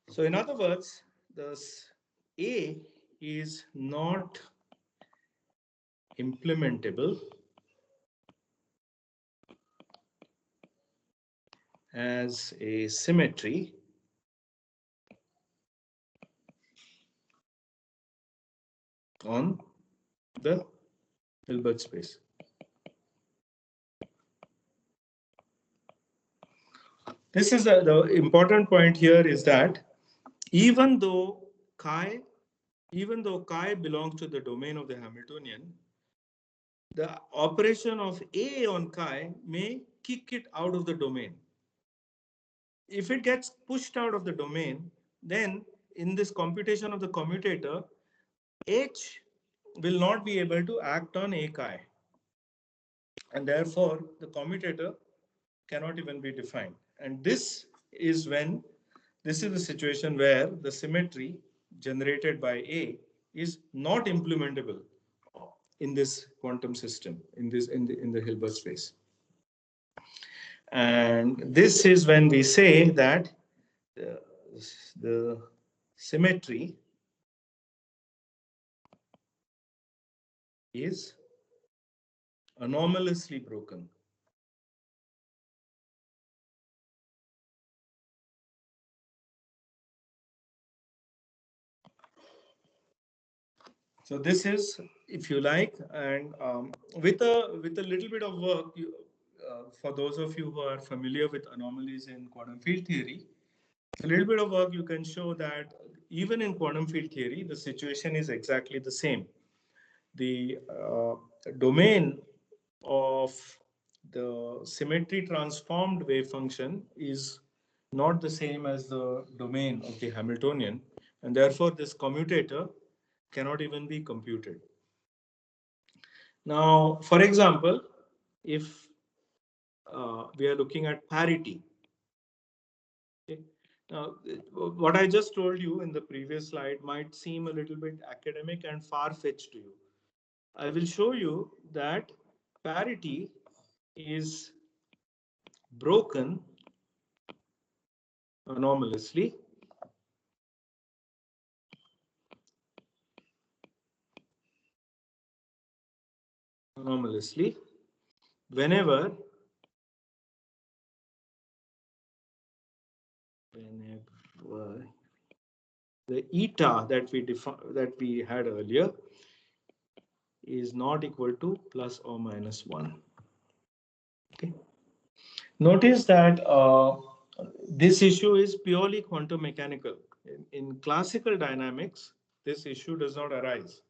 So in other words, this A is not implementable as a symmetry on the Hilbert space. This is the important point here is that even though chi belongs to the domain of the Hamiltonian, the operation of A on chi may kick it out of the domain. If it gets pushed out of the domain, then in this computation of the commutator, H will not be able to act on A chi. And therefore, the commutator cannot even be defined. And this is the situation where the symmetry generated by A is not implementable in this quantum system, in the Hilbert space. And this is when we say that the symmetry is anomalously broken. So this is, if you like, and with a little bit of work, for those of you who are familiar with anomalies in quantum field theory, a little bit of work you can show that even in quantum field theory, the situation is exactly the same. The domain of the symmetry transformed wave function is not the same as the domain of the Hamiltonian, and therefore this commutator cannot even be computed. Now, for example, if we are looking at parity, okay? Now, what I just told you in the previous slide might seem a little bit academic and far-fetched to you. I will show you that parity is broken anomalously whenever the eta that we had earlier is not equal to plus or minus 1. Okay. Notice that this issue is purely quantum mechanical. In classical dynamics, this issue does not arise.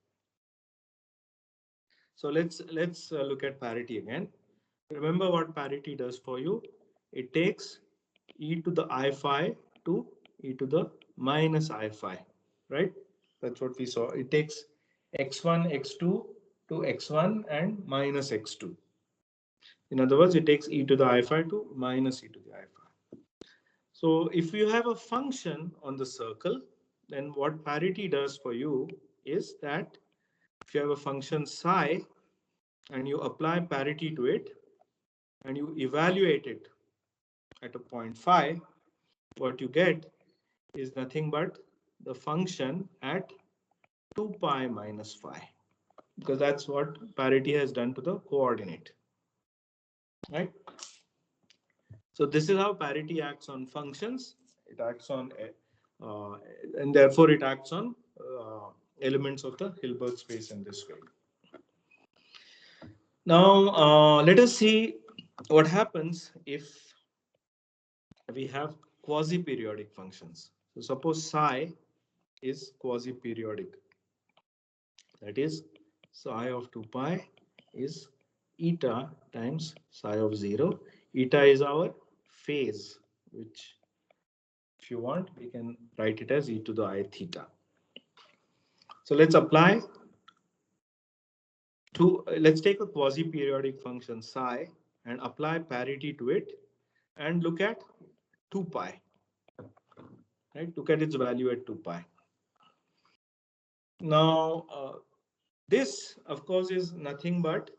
So let's look at parity again. Remember what parity does for you. It takes e to the I phi to e to the minus I phi, right? That's what we saw. It takes x1, x2 to x1 and minus x2. In other words, it takes e to the I phi to minus e to the I phi. So if you have a function on the circle, then what parity does for you is that if you have a function psi and you apply parity to it and you evaluate it at a point phi, what you get is nothing but the function at 2 pi minus phi, because that's what parity has done to the coordinate, right? So this is how parity acts on functions. It acts on, and therefore it acts on elements of the Hilbert space in this way. Now let us see what happens if we have quasi-periodic functions. So suppose psi is quasi-periodic. That is, psi of 2 pi is eta times psi of 0. Eta is our phase, which if you want, we can write it as e to the I theta. So let's apply let's take a quasi-periodic function psi and apply parity to it and look at 2 pi. Right? Look at its value at 2 pi. Now, this, of course, is nothing but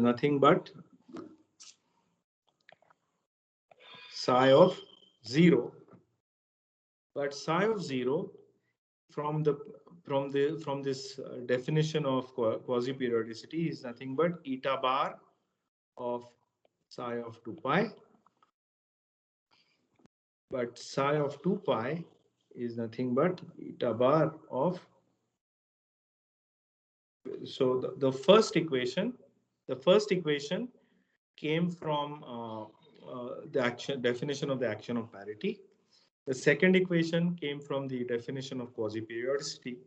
nothing but psi of 0. But psi of 0 from this definition of quasi-periodicity is nothing but eta bar of psi of 2 pi. But psi of 2 pi is nothing but eta bar of, so the first equation came from the definition of the action of parity. The second equation came from the definition of quasi-periodicity.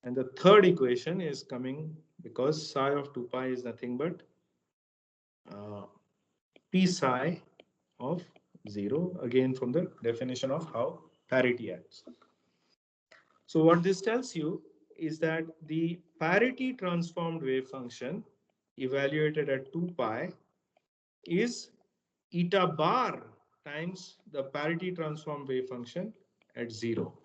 And the third equation is coming because psi of 2 pi is nothing but p psi of 0, again from the definition of how parity acts. So what this tells you is that the parity transformed wave function evaluated at 2 pi is eta bar times the parity transformed wave function at 0.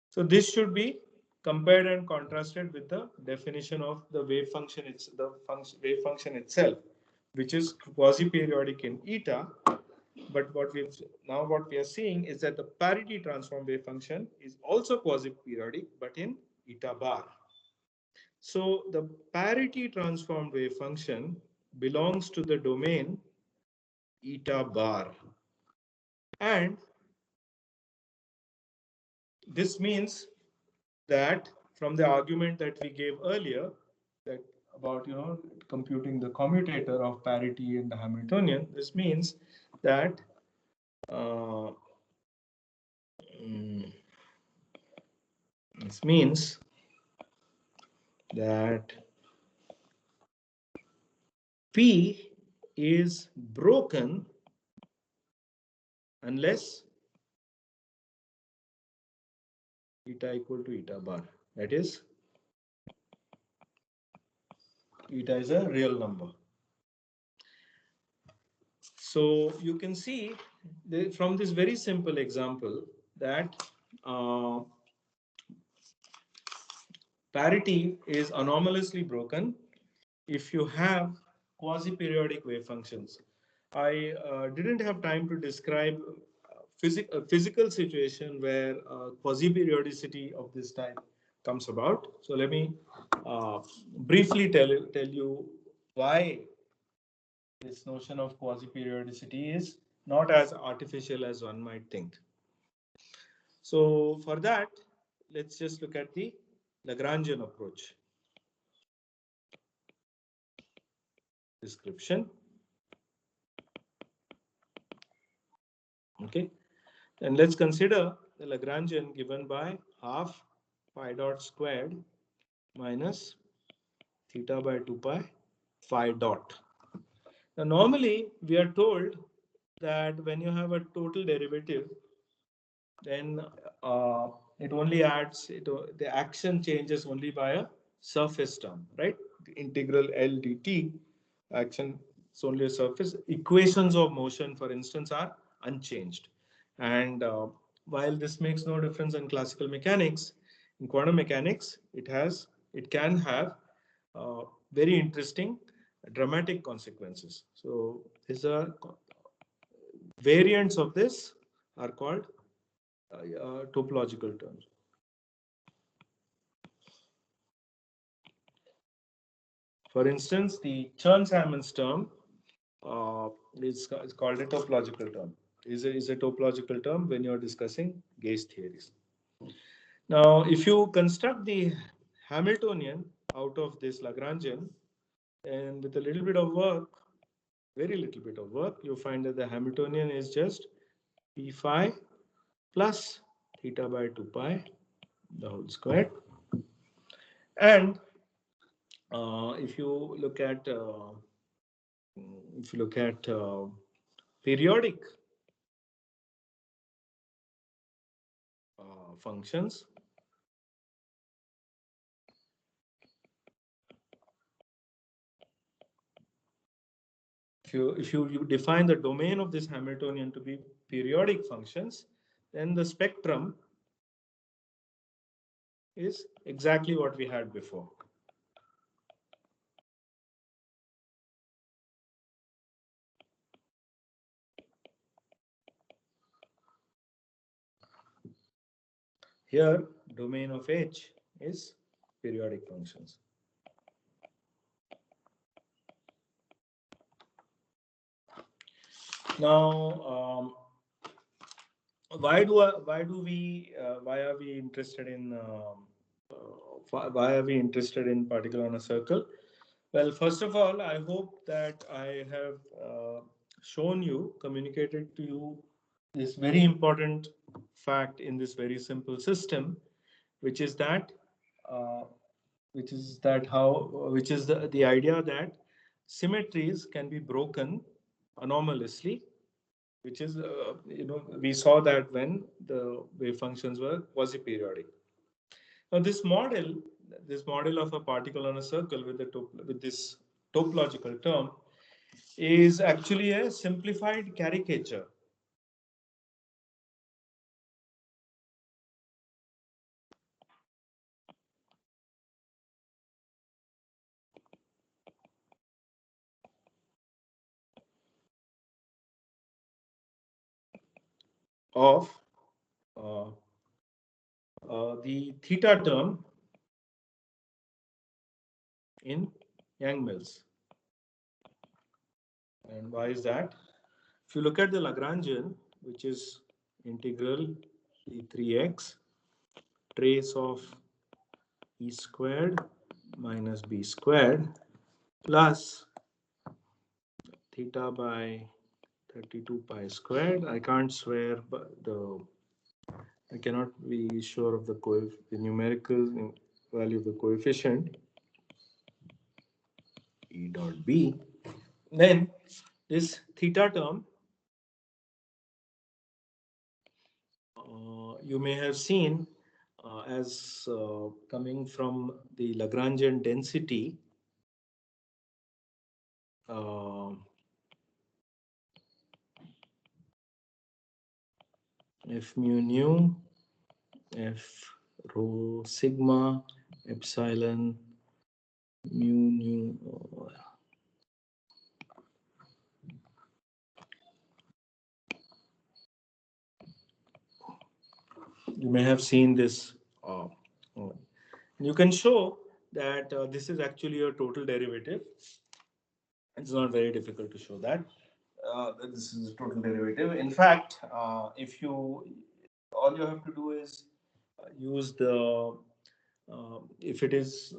So this should be compared and contrasted with the definition of the wave function. It's the wave function itself, which is quasi-periodic in eta. But what we are seeing is that the parity transform wave function is also quasi-periodic, but in eta bar. So the parity transformed wave function belongs to the domain eta bar. And this means that from the argument that we gave earlier, that about computing the commutator of parity in the Hamiltonian, this means that This means that P is broken unless eta equal to eta bar. That is, eta is a real number. So you can see from this very simple example that parity is anomalously broken if you have quasi-periodic wave functions. I didn't have time to describe a physical situation where quasi-periodicity of this type comes about. So let me briefly tell you why this notion of quasi-periodicity is not as artificial as one might think. So for that, let's just look at the Lagrangian approach. Description. Okay, and let's consider the Lagrangian given by half pi dot squared minus theta by 2 pi phi dot. Now normally we are told that when you have a total derivative, then it only adds, the action changes only by a surface term, right? The integral L dt, action is only a surface. Equations of motion, for instance, are unchanged. And while this makes no difference in classical mechanics, in quantum mechanics, it can have very interesting dramatic consequences. So these are variants of this are called topological terms. For instance, the Chern-Simons term is called a topological term. Is a topological term when you're discussing gauge theories. Now, if you construct the Hamiltonian out of this Lagrangian, and with a little bit of work, very little bit of work, you find that the Hamiltonian is just p phi plus theta by 2 pi, the whole square. And if you look at periodic functions, if you define the domain of this Hamiltonian to be periodic functions, then the spectrum is exactly what we had before. Here, domain of H is periodic functions. Now, why are we interested in particle on a circle? Well, first of all, I hope that I have communicated to you this very important fact in this very simple system, which is the idea that symmetries can be broken anomalously, which is we saw that when the wave functions were quasi-periodic. Now this model of a particle on a circle with this topological term is actually a simplified caricature of the theta term in Yang-Mills. And why is that? If you look at the Lagrangian, which is integral E3x trace of E squared minus B squared plus theta by 32 pi squared. I can't swear the I cannot be sure of the numerical value of the coefficient E dot B. Then this theta term, you may have seen as coming from the Lagrangian density F mu nu F rho sigma epsilon mu nu. You may have seen this. You can show that this is actually a total derivative. It's not very difficult to show that this is a total derivative. In fact, if you all you have to do is use the if it is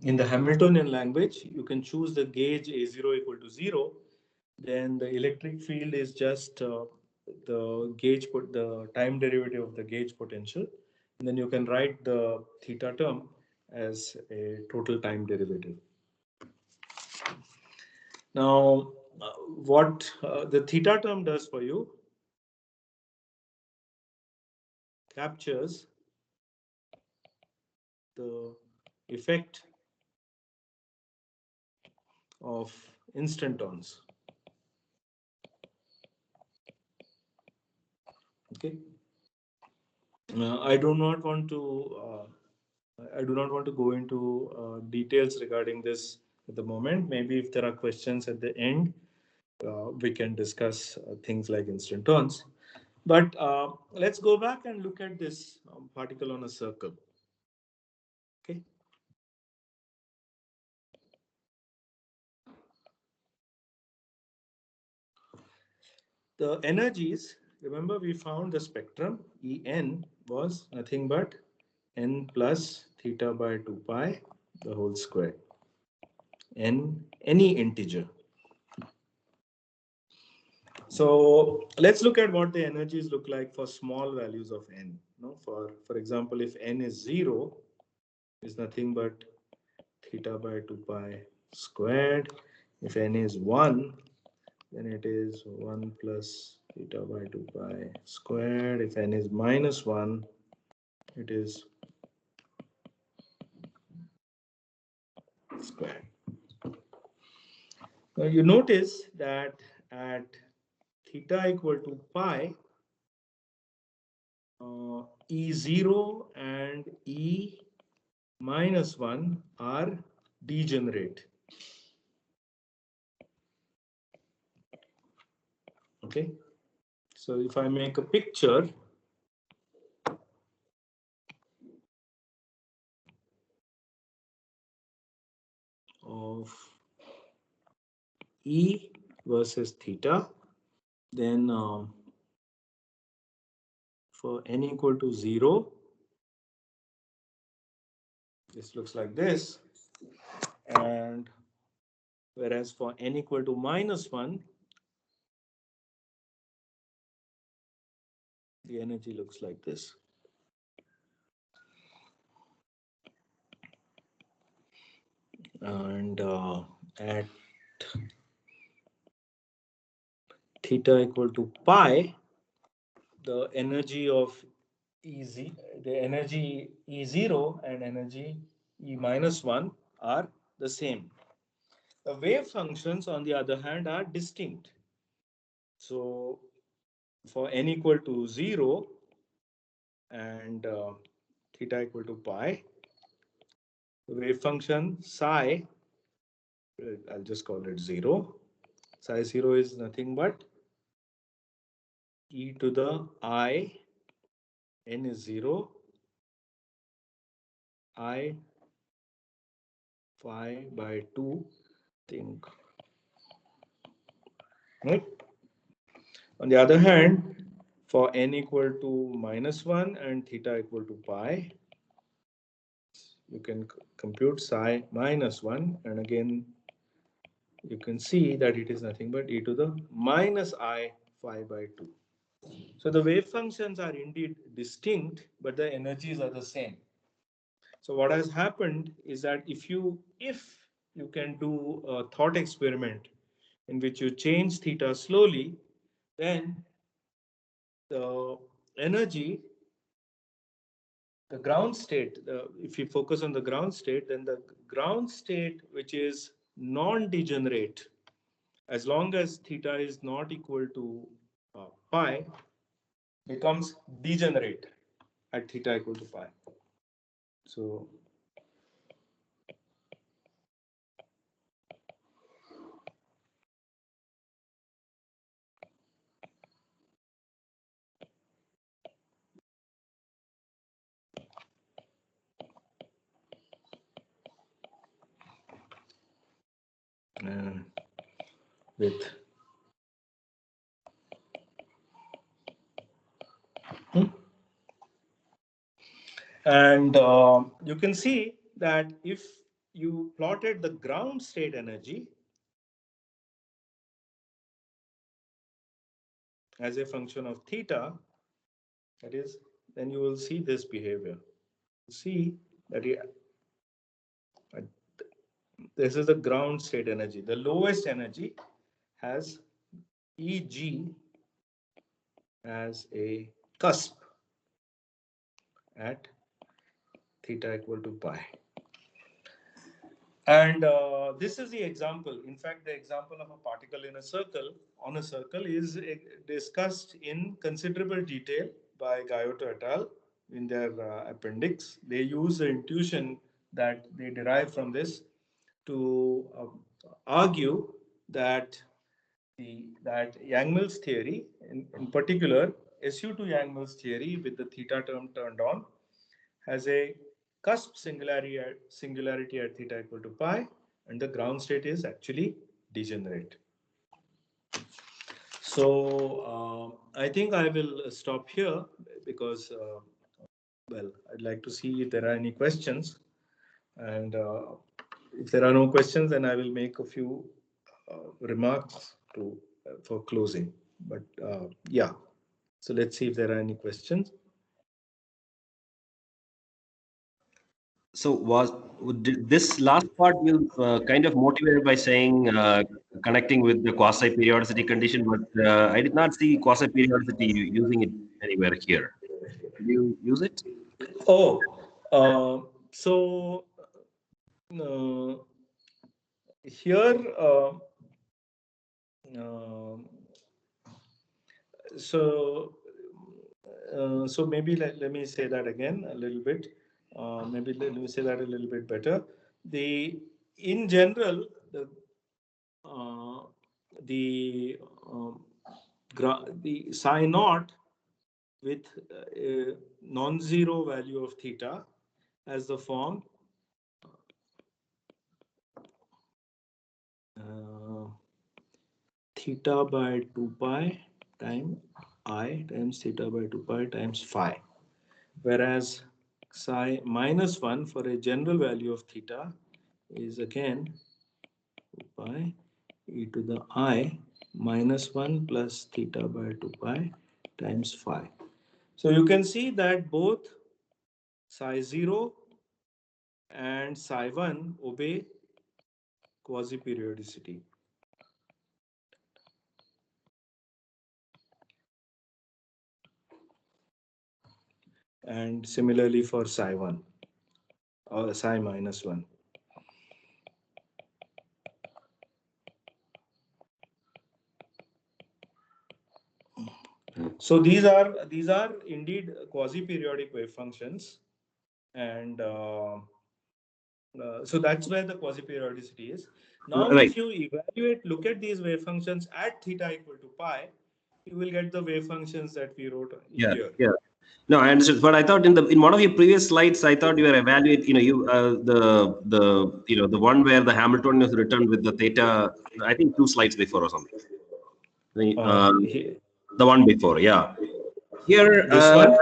in the Hamiltonian language, you can choose the gauge A0 equal to 0. Then the electric field is just the the time derivative of the gauge potential. And then you can write the theta term as a total time derivative. Now, what the theta term does for you captures the effect of instantons. Okay. I do not want to go into details regarding this at the moment. Maybe if there are questions at the end, we can discuss things like instantons. But let's go back and look at this particle on a circle. Okay. The energies, remember we found the spectrum En was nothing but n plus theta by 2 pi the whole square. N, any integer. So let's look at what the energies look like for small values of n. No, for example, if n is 0, is nothing but theta by 2 pi squared. If n is 1, then it is 1 plus theta by 2 pi squared. If n is minus 1, it is squared. Now you notice that at theta equal to pi, E0 and E minus 1 are degenerate. Okay, so if I make a picture of E versus theta, then for n equal to 0, this looks like this, and whereas for n equal to minus 1, the energy looks like this. And at theta equal to pi, the energy of the energy E0 and energy E minus 1 are the same. The wave functions, on the other hand, are distinct. So for n equal to 0 and theta equal to pi, the wave function psi, I'll just call it 0. Psi 0 is nothing but e to the I, n is 0, I phi by 2, think. Right? On the other hand, for n equal to minus 1 and theta equal to pi, you can compute psi minus 1, and again you can see that it is nothing but e to the minus I phi by 2. So the wave functions are indeed distinct, but the energies are the same. So what has happened is that if you can do a thought experiment in which you change theta slowly, then the energy, the ground state, if you focus on the ground state, then the ground state, which is non-degenerate, as long as theta is not equal to pi, becomes degenerate at theta equal to pi. So with and you can see that if you plotted the ground state energy as a function of theta, that is, then you will see this behavior. See that this is the ground state energy. The lowest energy has Eg as a cusp at theta equal to pi. And this is the example. In fact, the example of a particle in a circle on a circle is discussed in considerable detail by Guyotto et al. In their appendix. They use the intuition that they derive from this to argue that Yang-Mills theory, in particular, SU2 Yang-Mills theory with the theta term turned on, has a cusp singularity at theta equal to pi, and the ground state is actually degenerate. So I think I will stop here because, well, I'd like to see if there are any questions. And if there are no questions, then I will make a few remarks for closing. But yeah, so let's see if there are any questions. So was this last part you kind of motivated by saying connecting with the quasi-periodicity condition, but I did not see quasi-periodicity using it anywhere here. Did you use it? Oh, so here, so maybe let me say that again a little bit. Maybe let me say that a little bit better. In general, the psi naught with a non-zero value of theta as the form theta by 2 pi times I times theta by 2 pi times phi, whereas psi minus 1 for a general value of theta is again 2 pi e to the I minus 1 plus theta by 2 pi times phi. So you can see that both psi 0 and psi 1 obey quasi-periodicity. And similarly for psi 1 or psi minus 1. So these are indeed quasi-periodic wave functions, and so that's where the quasi-periodicity is. Now, Right. if you look at these wave functions at theta equal to pi, you will get the wave functions that we wrote here. Yeah. No, I understood. But I thought in one of your previous slides, I thought you were evaluating. The one where the Hamiltonian is written with the theta. I think 2 slides before or something. The one before, yeah. Here, this one?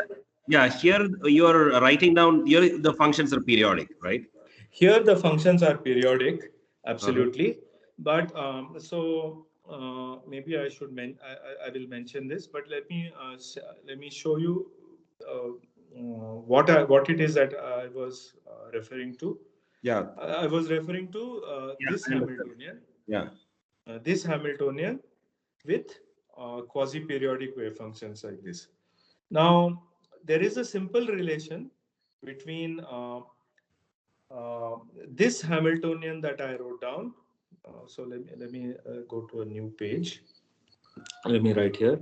Yeah, here you are writing down. Here the functions are periodic, right? Here the functions are periodic, absolutely. But so maybe I should I will mention this, but let me show you what it is that I was referring to. Yeah. I was referring to Yeah, this I understand. Hamiltonian. Yeah. This Hamiltonian with quasi-periodic wave functions like this. Now, there is a simple relation between this Hamiltonian that I wrote down. So let me go to a new page. Let me write here.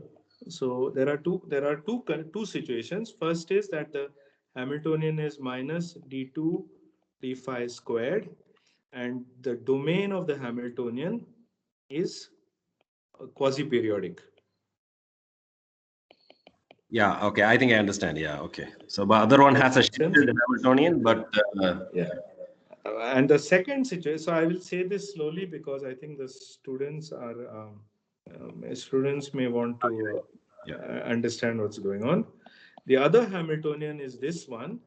So there are two situations. First is that the Hamiltonian is minus d2 d phi squared, and the domain of the Hamiltonian is quasi-periodic. Yeah. Okay. I think I understand. Yeah. Okay. So, but other one has a shifted Hamiltonian, but Yeah. And the second situation, so I will say this slowly because I think the students may want to understand what's going on. The other Hamiltonian is this one,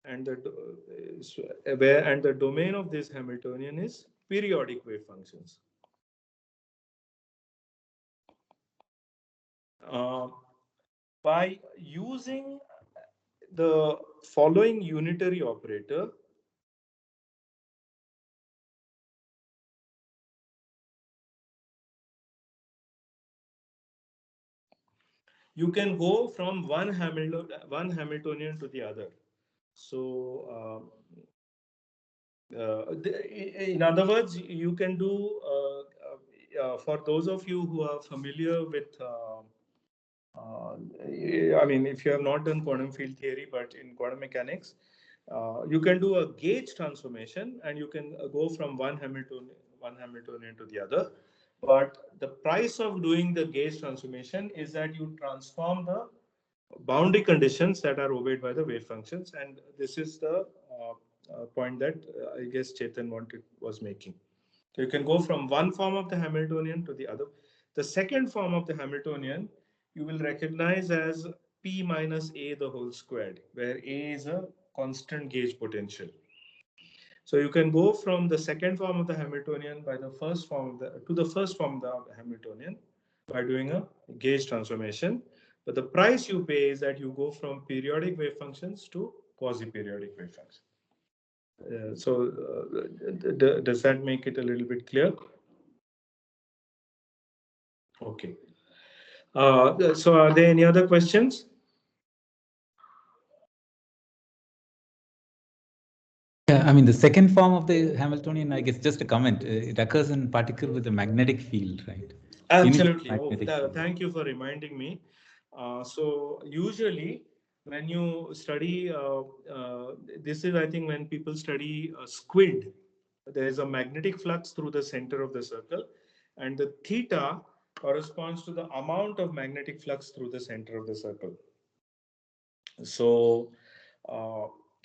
and the domain of this Hamiltonian is periodic wave functions. By using the following unitary operator, you can go from one Hamiltonian to the other. So, in other words, you can do, for those of you who are familiar with, I mean, if you have not done quantum field theory, but in quantum mechanics, you can do a gauge transformation and you can go from one Hamiltonian to the other. But the price of doing the gauge transformation is that you transform the boundary conditions that are obeyed by the wave functions, and this is the point that I guess Chetan was making. So you can go from one form of the Hamiltonian to the other. The second form of the Hamiltonian you will recognize as P minus A the whole squared, where A is a constant gauge potential. So you can go from the second form of the Hamiltonian to the first form of the Hamiltonian by doing a gauge transformation. But the price you pay is that you go from periodic wave functions to quasi-periodic wave functions. Does that make it a little bit clear? Okay. So are there any other questions? Yeah, I mean, the second form of the Hamiltonian, I guess, just a comment, it occurs in particle with the magnetic field, right? Absolutely. Thank you for reminding me. So usually when you study, this is, I think, when people study squid, there is a magnetic flux through the center of the circle, and the theta corresponds to the amount of magnetic flux through the center of the circle. So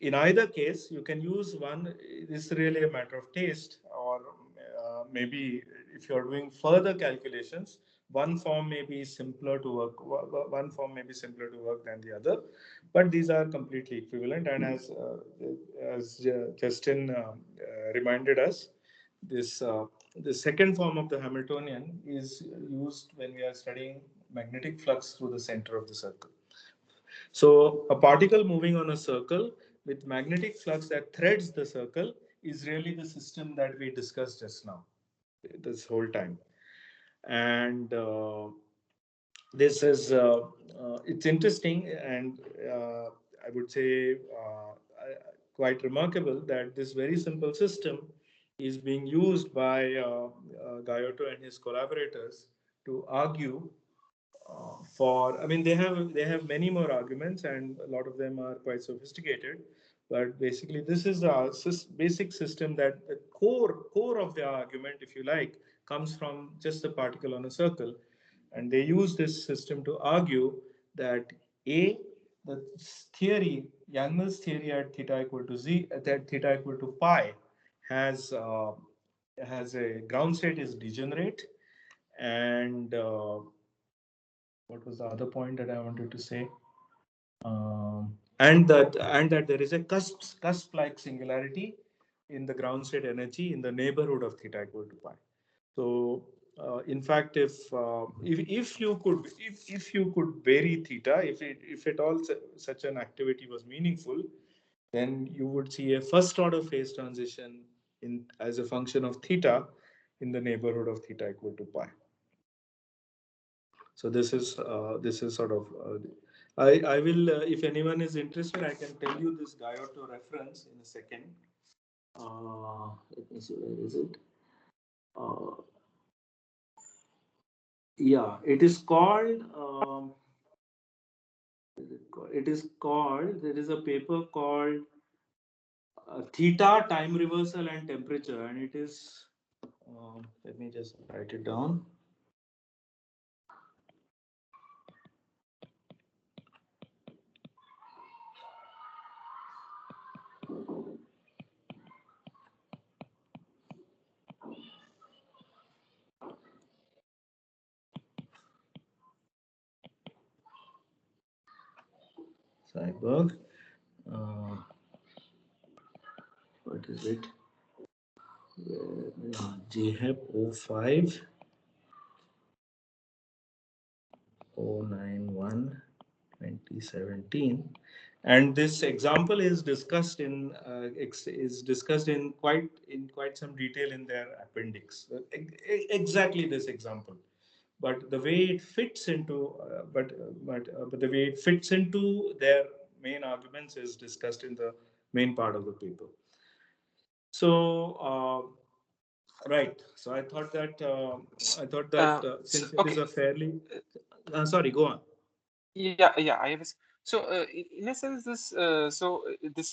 in either case, you can use one. This is really a matter of taste, or maybe if you're doing further calculations, one form may be simpler to work. One form may be simpler to work than the other, but these are completely equivalent. And as Justin reminded us, the second form of the Hamiltonian is used when we are studying magnetic flux through the center of the circle. So a particle moving on a circle with magnetic flux that threads the circle is really the system that we discussed just now, this whole time. And this is, it's interesting, and I would say quite remarkable that this very simple system is being used by Gayoto and his collaborators to argue I mean, they have many more arguments, and a lot of them are quite sophisticated. But basically, this is the basic system that the core of the argument, if you like, comes from just a particle on a circle, and they use this system to argue that the theory, Yang-Mills theory at theta equal to z, that theta equal to pi, has a ground state is degenerate, and what was the other point that I wanted to say? And that there is a cusp-like singularity in the ground state energy in the neighborhood of theta equal to pi. So in fact, if you could vary theta, if at all such an activity was meaningful, then you would see a first order phase transition in as a function of theta in the neighborhood of theta equal to pi. So this is sort of I will if anyone is interested, I can tell you this Guyotto reference in a second. Let me see, where is it? Uh, yeah, it is called. It is called. There is a paper called Theta Time Reversal and Temperature, and it is. Let me just write it down. Cyborg. What is it? CHEP-05 091 2017, and this example is discussed in quite some detail in their appendix. Exactly this example, but the way it fits into but the way it fits into their main arguments is discussed in the main part of the paper. So right. So since it is Okay. a fairly sorry, go on. Yeah, I was. So, in a sense, this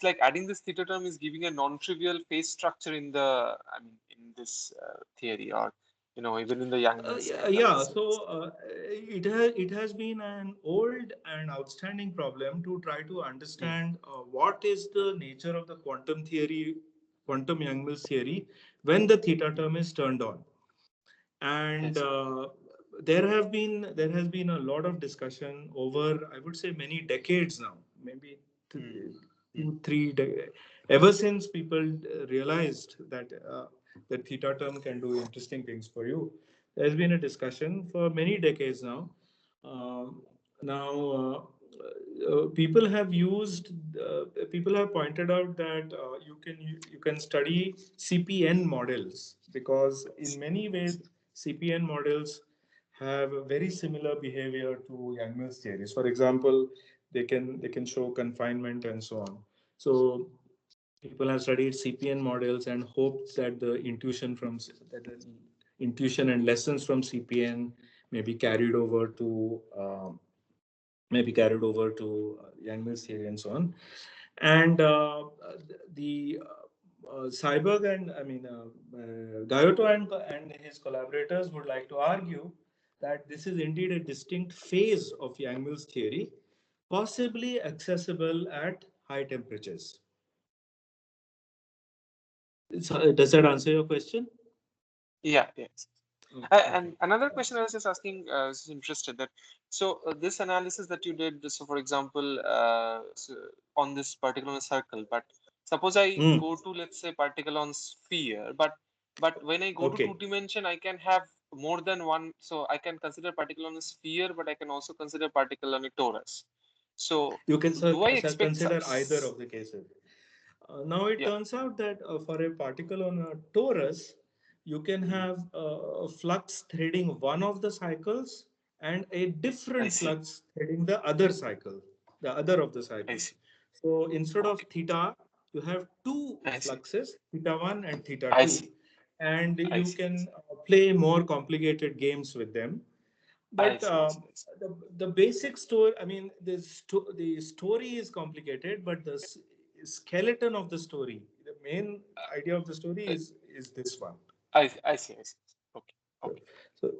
like adding this theta term is giving a non-trivial phase structure in the, I mean, in this theory, or even in the Yang-Mills kind of Yeah, so sense. it has been an old and outstanding problem to try to understand what is the nature of the quantum theory, quantum Yang-Mills theory, when the theta term is turned on. And Yes. there has been a lot of discussion over, I would say, many decades now, maybe two, 3 decades, ever since people realized that theta term can do interesting things for you. There's been a discussion for many decades now. Now, people have pointed out that you can study CPN models, because in many ways CPN models have a very similar behavior to Yang-Mills theories. For example, they can show confinement and so on. So people have studied CPN models and hoped that the intuition and lessons from CPN may be carried over to Yang-Mills theory and so on. And the Seiberg and Guyotto and his collaborators would like to argue that this is indeed a distinct phase of Yang-Mills theory, possibly accessible at high temperatures. So, does that answer your question? Yeah, yes. Okay. And another question I was just asking, I was interested that, so this analysis that you did, so for example, on this particle on a circle, but suppose I go to, let's say, particle on sphere, but when I go to Okay. 2 dimension, I can have more than one, so I can consider particle on a sphere, but I can also consider particle on a torus. So You can do I expect consider either of the cases. Now it yeah, turns out that for a particle on a torus, you can have a flux threading one of the cycles and a I different see, flux threading the other cycle, the other of the I cycles. see. So instead of Okay, theta, you have two I see, fluxes, theta 1 and theta I 2, see, and I you see, can play more complicated games with them. I But see, I see, I see. the basic story, I mean, the story is complicated, but the skeleton of the story, the main idea of the story Uh, is this one. I see, I see. Okay, okay. So,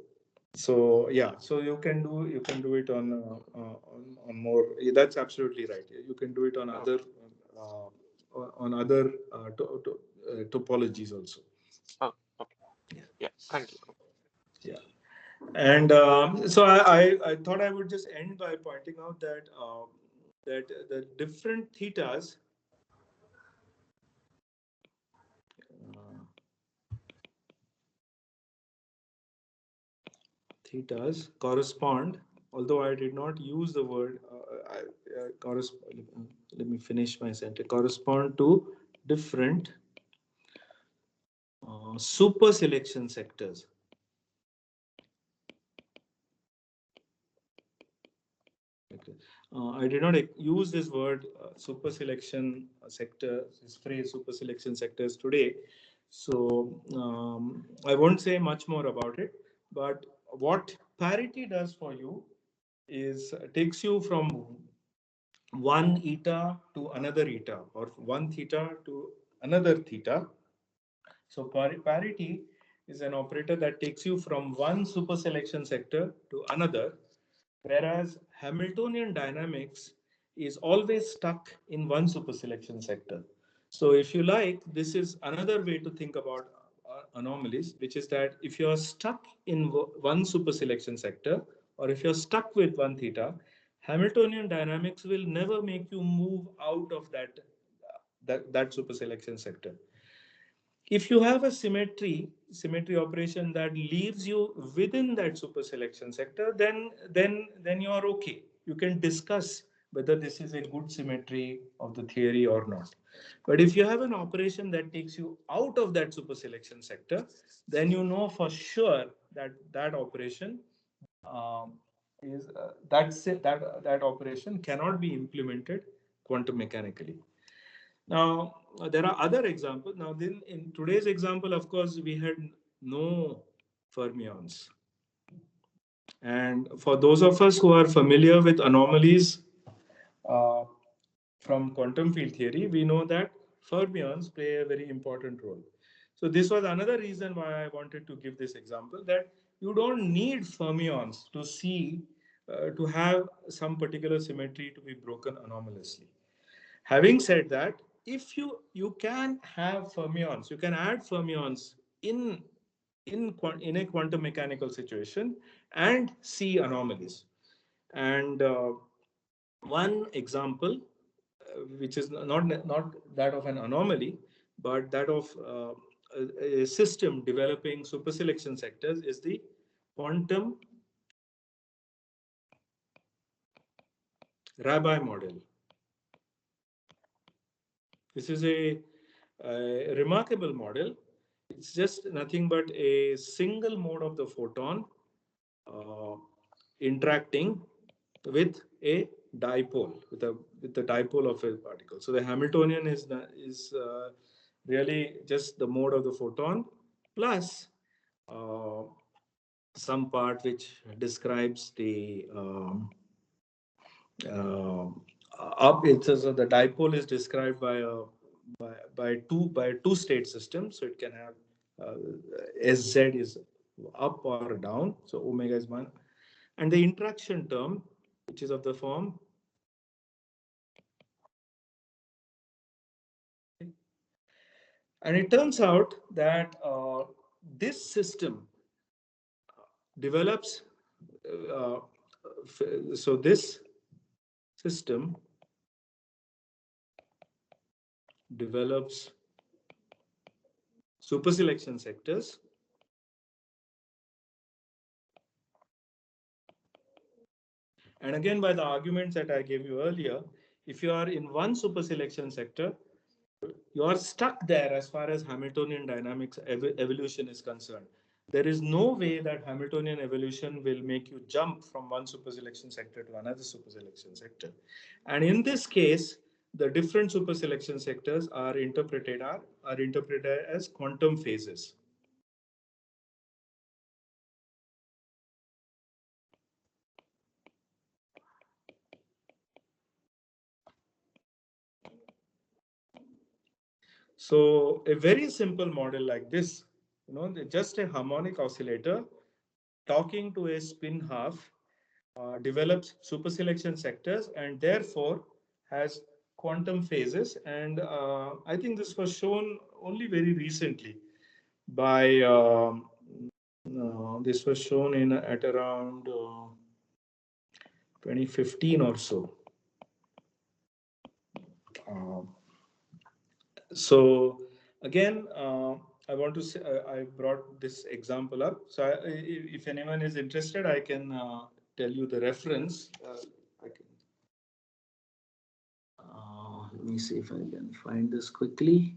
so yeah, so you can do it on more. That's absolutely right. You can do it on Okay. uh, other topologies also. Oh, okay. Yeah. Thank you. Yeah. And so I thought I would just end by pointing out that the different thetas thetas correspond, although I did not use the word let me finish my sentence, correspond to different super selection sectors. Okay. I did not use this word super selection sector, this phrase super selection sectors today. So I won't say much more about it. But what parity does for you is takes you from one eta to another eta, or one theta to another theta. So parity is an operator that takes you from one super selection sector to another, whereas Hamiltonian dynamics is always stuck in one super selection sector. So if you like, this is another way to think about anomalies, which is that if you're stuck in one super selection sector, or if you're stuck with one theta, Hamiltonian dynamics will never make you move out of that super selection sector. If you have a symmetry operation that leaves you within that super selection sector, then you are okay. You can discuss whether this is a good symmetry of the theory or not. But if you have an operation that takes you out of that super selection sector, then you know for sure that that operation that operation cannot be implemented quantum mechanically. Now, there are other examples. Now, then in today's example, of course, we had no fermions. And for those of us who are familiar with anomalies uh, from quantum field theory, we know that fermions play a very important role. So this was another reason why I wanted to give this example, that you don't need fermions to see, to have some particular symmetry to be broken anomalously. Having said that, if you can have fermions, you can add fermions in a quantum mechanical situation and see anomalies. And one example, which is not that of an anomaly, but that of a system developing superselection sectors, is the quantum Rabbi model. This is a remarkable model. It's just nothing but a single mode of the photon interacting with a dipole, with the dipole of a particle. So the Hamiltonian is really just the mode of the photon plus some part which describes the so the dipole is described by two state systems. So it can have Sz is up or down, so omega is 1, and the interaction term, which is of the form and it turns out that this system develops so this system develops superselection sectors and again by the arguments that I gave you earlier, if you are in one superselection sector, you are stuck there as far as Hamiltonian dynamics evolution is concerned. There is no way that Hamiltonian evolution will make you jump from one superselection sector to another superselection sector. And in this case, the different superselection sectors are interpreted as quantum phases. So a very simple model like this, just a harmonic oscillator talking to a spin half develops superselection sectors and therefore has quantum phases. And I think this was shown only very recently by this was shown at around 2015 or so. So again, I want to say, I brought this example up. So if anyone is interested, I can tell you the reference. I can. Let me see if I can find this quickly.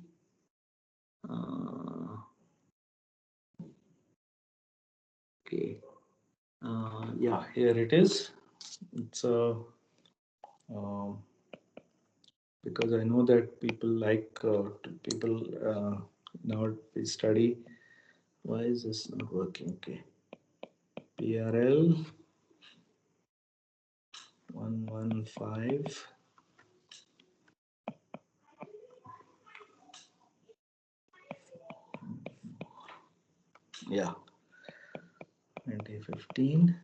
Okay. Yeah, here it is. It's because I know that people like now they study. Why is this not working? Okay. PRL 115. Yeah. 2015.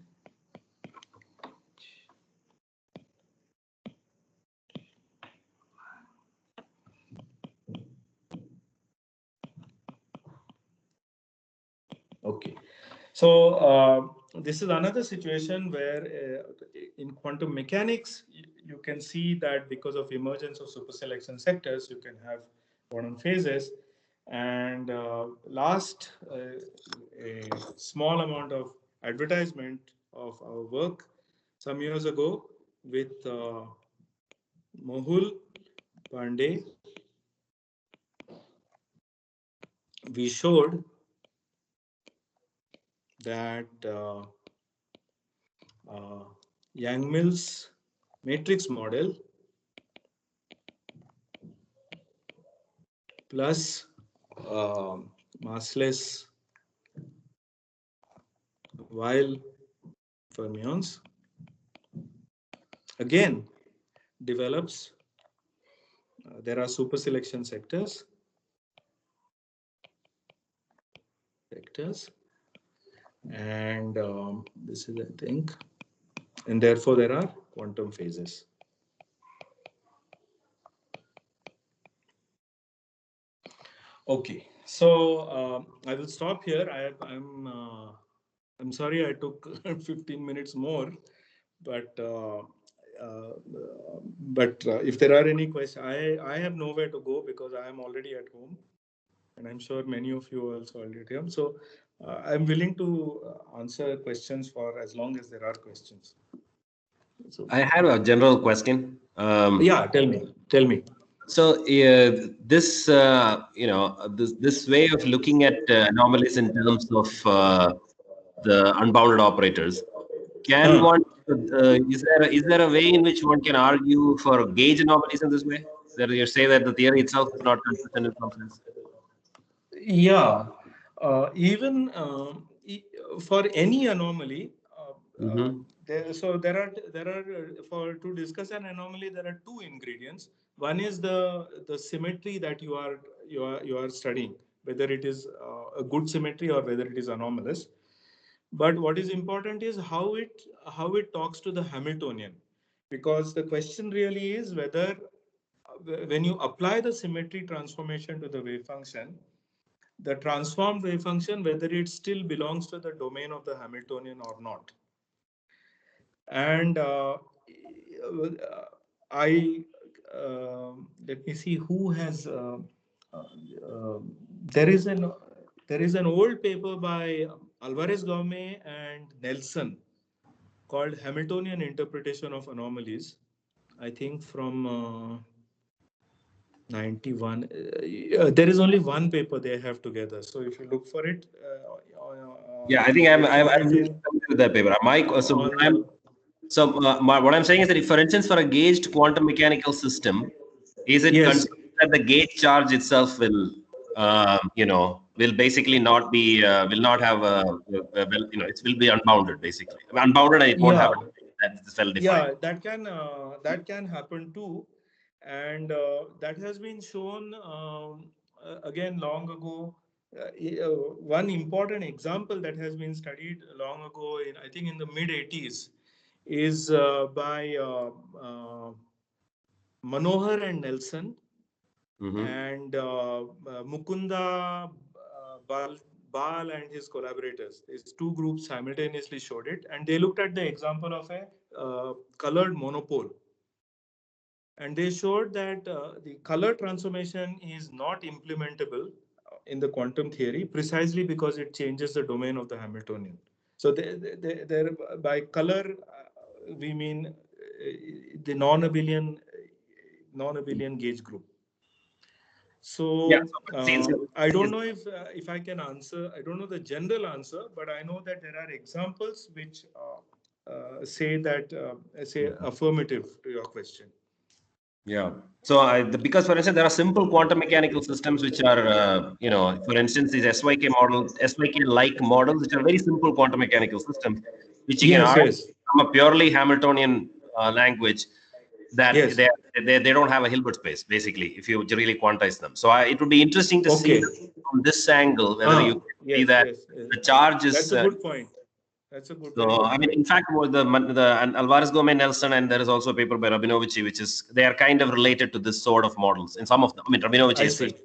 Okay. So this is another situation where in quantum mechanics, you can see that because of emergence of superselection sectors, you can have quantum phases. And last, a small amount of advertisement of our work some years ago with Mohul Pandey, we showed that Yang-Mills matrix model plus massless Weil fermions again develops. There are superselection sectors, and this is, I think, and therefore there are quantum phases. Okay, so I will stop here. I'm sorry I took 15 minutes more, but if there are any questions, I have nowhere to go because I am already at home, and I'm sure many of you are also already at home. So I'm willing to answer questions for as long as there are questions. So, I have a general question. yeah, tell me. So this, this way of looking at anomalies in terms of the unbounded operators, can one? Is there a way in which one can argue for gauge anomalies in this way? That you say that the theory itself is not consistent in some sense. Yeah, even for any anomaly, there are to discuss an anomaly there are two ingredients. One is the symmetry that you are studying, whether it is a good symmetry or whether it is anomalous. But what is important is how it talks to the Hamiltonian, because the question really is whether when you apply the symmetry transformation to the wave function, the transformed wave function, whether it still belongs to the domain of the Hamiltonian or not. And let me see who has. There is an old paper by Alvarez Gaume and Nelson called Hamiltonian Interpretation of Anomalies. I think from 91. There is only one paper they have together. So if you look for it, yeah, I think I'm familiar with that paper. What I'm saying is that if, for instance, for a gauged quantum mechanical system, is it yes, considered that the gauge charge itself will, will basically not be, will not have it will be unbounded basically, unbounded, and it won't have that's well defined. Yeah, that can happen too, and that has been shown again long ago. One important example that has been studied long ago, I think in the mid 80s, is by Manohar and Nelson and Mukunda Bal and his collaborators. These two groups simultaneously showed it, and they looked at the example of a colored monopole. And they showed that the color transformation is not implementable in the quantum theory, precisely because it changes the domain of the Hamiltonian. So there by color we mean the non-abelian gauge group. So Yeah. I don't know if I can answer. I don't know the general answer, but I know that there are examples which say that say affirmative to your question. Yeah. So because, for instance, there are simple quantum mechanical systems which are, for instance, these SYK-like models, which are very simple quantum mechanical systems, which you can argue from a purely Hamiltonian language that they don't have a Hilbert space, basically, if you really quantize them. So it would be interesting to see from this angle whether you can see that the charge is. That's a good point. That's a good point. I mean, in fact, the Alvarez Gomez Nelson, and there is also a paper by Rabinovici, which is they are kind of related to this sort of models in some of them. I mean, Rabinovici especially.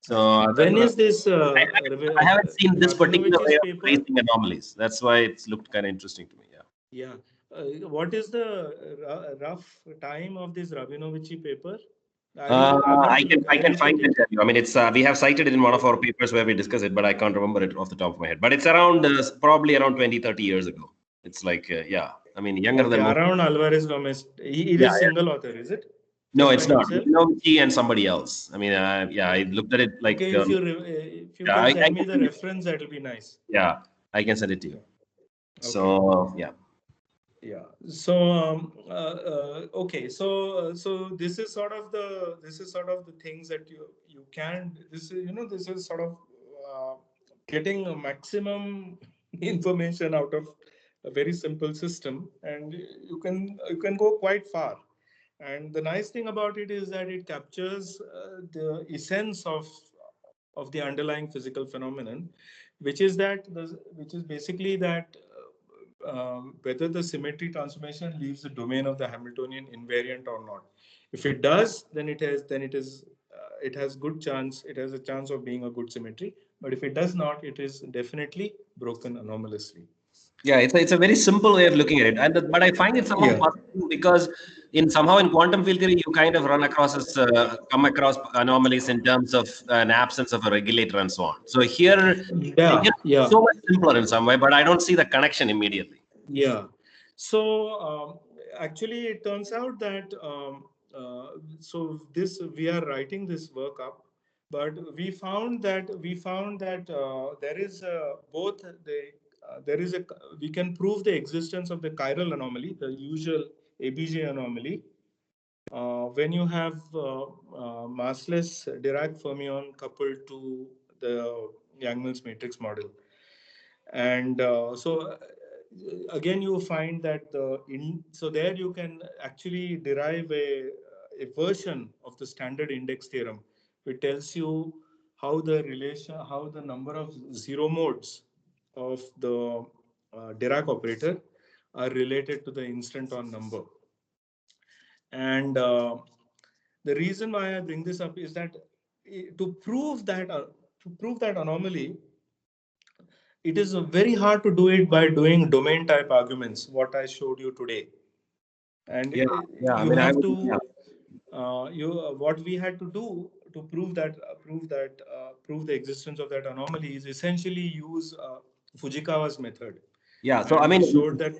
So when is this? I haven't seen this particular way of tracing anomalies. That's why it's looked kind of interesting to me. Yeah. What is the rough time of this Rabinovici paper? I can find it. I mean, it's we have cited it in one of our papers where we discuss it, but I can't remember it off the top of my head. But it's around probably around 20, 30 years ago. It's like I mean, younger than around Alvarez Gomez. It is single author, is it? No, it's not. Rabinovici and somebody else. I mean, I looked at it like. Okay, if you can send me the reference, that will be nice. Yeah, I can send it to you. So yeah. Yeah. So okay. So this is sort of the things that you can. This is sort of getting a maximum information out of a very simple system, and you can go quite far. And the nice thing about it is that it captures the essence of the underlying physical phenomenon, which is basically that whether the symmetry transformation leaves the domain of the Hamiltonian invariant or not. If it does, then it has good chance. It has a chance of being a good symmetry. But if it does not, it is definitely broken anomalously. Yeah, it's a very simple way of looking at it, but I find it somehow puzzling because somehow in quantum field theory you kind of come across anomalies in terms of an absence of a regulator and so on. So here, it's so much simpler in some way, but I don't see the connection immediately. Yeah. So actually, it turns out that we are writing this work up, but we found that there is we can prove the existence of the chiral anomaly, the usual ABJ anomaly, when you have massless Dirac fermion coupled to the Yang-Mills matrix model. And again, you find that so there you can actually derive a version of the standard index theorem, which tells you how the number of zero modes of the Dirac operator are related to the instant-on number. And the reason why I bring this up is that to prove that anomaly, it is very hard to do it by doing domain type arguments, what I showed you today. And what we had to do to prove the existence of that anomaly is essentially use Fujikawa's method. Yeah. So I mean, showed that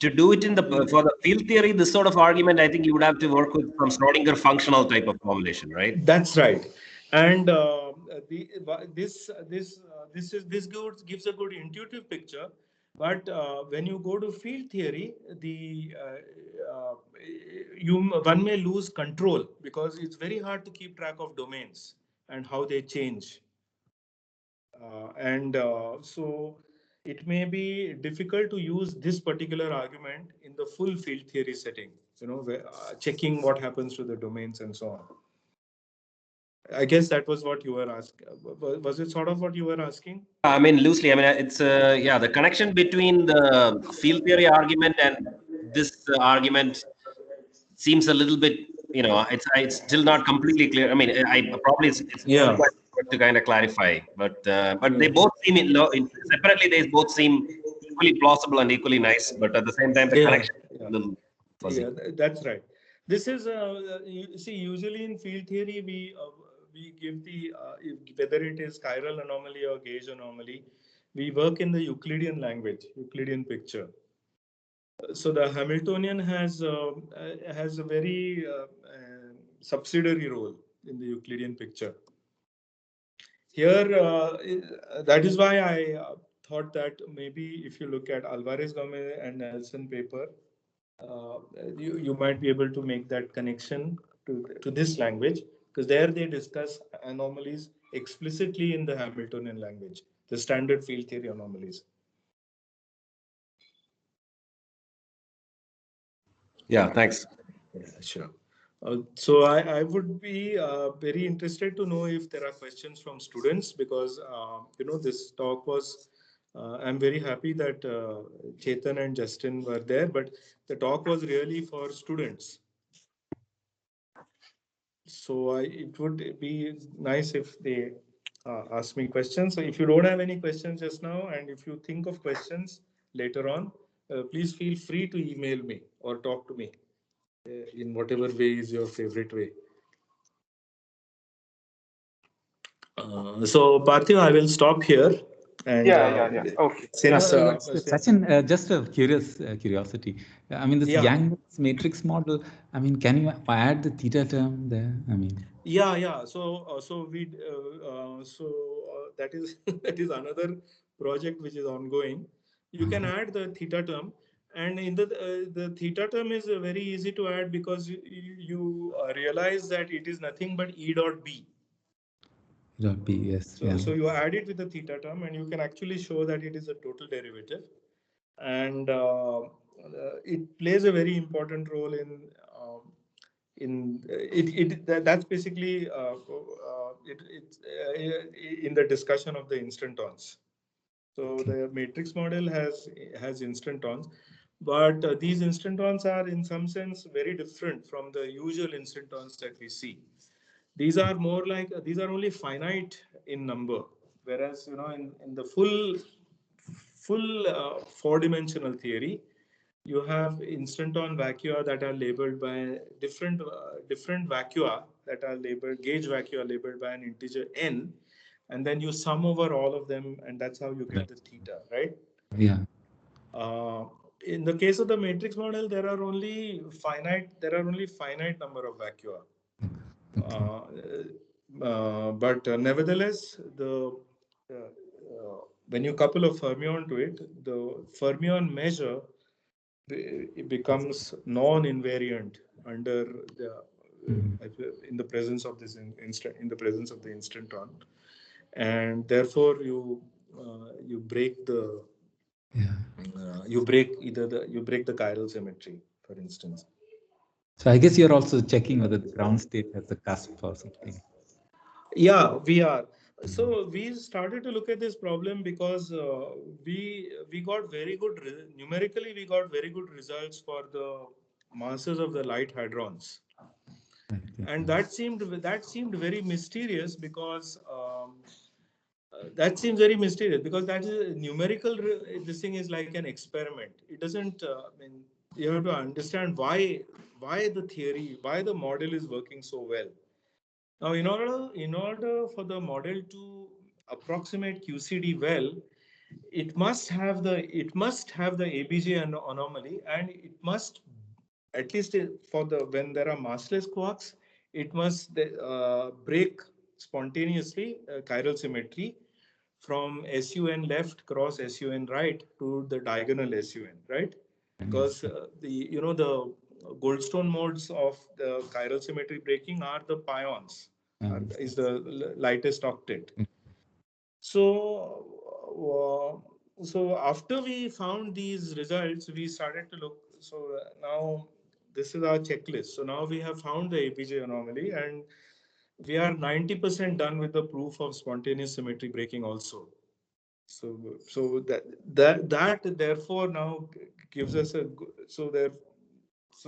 to do it for the field theory, this sort of argument, I think you would have to work with some Schrodinger functional type of formulation, right? That's right. And this gives a good intuitive picture. But when you go to field theory, one may lose control because it's very hard to keep track of domains and how they change. So it may be difficult to use this particular argument in the full field theory setting, checking what happens to the domains and so on. I guess that was what you were asking. Was it sort of what you were asking? I mean, loosely. I mean, it's the connection between the field theory argument and this argument seems a little bit, it's still not completely clear. I mean, it's quite to kind of clarify, but they both seem separately. They both seem equally plausible and equally nice, but at the same time, the connection is a little fuzzy. Yeah, that's right. This is you see, usually in field theory we give the whether it is chiral anomaly or gauge anomaly, we work in the Euclidean language, Euclidean picture. So the Hamiltonian has a very subsidiary role in the Euclidean picture. Here, that is why I thought that maybe if you look at Alvarez Gomez and Nelson paper, you might be able to make that connection to this language, because there they discuss anomalies explicitly in the Hamiltonian language, the standard field theory anomalies. Yeah, thanks. Yeah, sure. So I would be very interested to know if there are questions from students, because this talk was. I'm very happy that Chetan and Justin were there, but the talk was really for students. So it would be nice if they ask me questions. So if you don't have any questions just now, and if you think of questions later on, please feel free to email me or talk to me in whatever way is your favorite way. So Parthiv, I will stop here. And Yeah. Okay. since Sachin, just a curiosity. I mean, this Yang matrix model. I mean, can you add the theta term there? I mean. Yeah. So that is that is another project which is ongoing. You can add the theta term, and in the theta term is very easy to add, because you realize that it is nothing but E dot B. Dot B, yes. So you add it with the theta term, and you can actually show that it is a total derivative, and it plays a very important role that's basically in the discussion of the instantons. So the matrix model has instantons, but these instantons are in some sense very different from the usual instantons that we see. These are more like these are only finite in number, whereas in the full four-dimensional theory, you have instanton vacua that are labeled by different vacua that are labeled, gauge vacua labeled by an integer n, and then you sum over all of them, and that's how you get the theta, right? Yeah. In the case of the matrix model, there are only finite number of vacua. But nevertheless, when you couple a fermion to it, the fermion measure it becomes non-invariant under the in the presence of this in the presence of the instanton, and therefore you break the you break the chiral symmetry, for instance. So I guess you're also checking whether the ground state has a cusp or something. Yeah, we are. So we started to look at this problem because we got very good numerically. We got very good results for the masses of the light hadrons, and that seemed very mysterious, because that seems very mysterious because that is numerical. This thing is like an experiment. It doesn't. I mean, you have to understand why the model is working so well. Now, in order for the model to approximate QCD well, it must have the ABJ anomaly, and it must, at least for when there are massless quarks, it must break spontaneously chiral symmetry from SUN left cross SUN right to the diagonal SUN, right? Because the Goldstone modes of the chiral symmetry breaking are the pions, is the lightest octet. So after we found these results, we started to look. So now this is our checklist. So now we have found the APJ anomaly, and we are 90% done with the proof of spontaneous symmetry breaking also. So that therefore now gives us so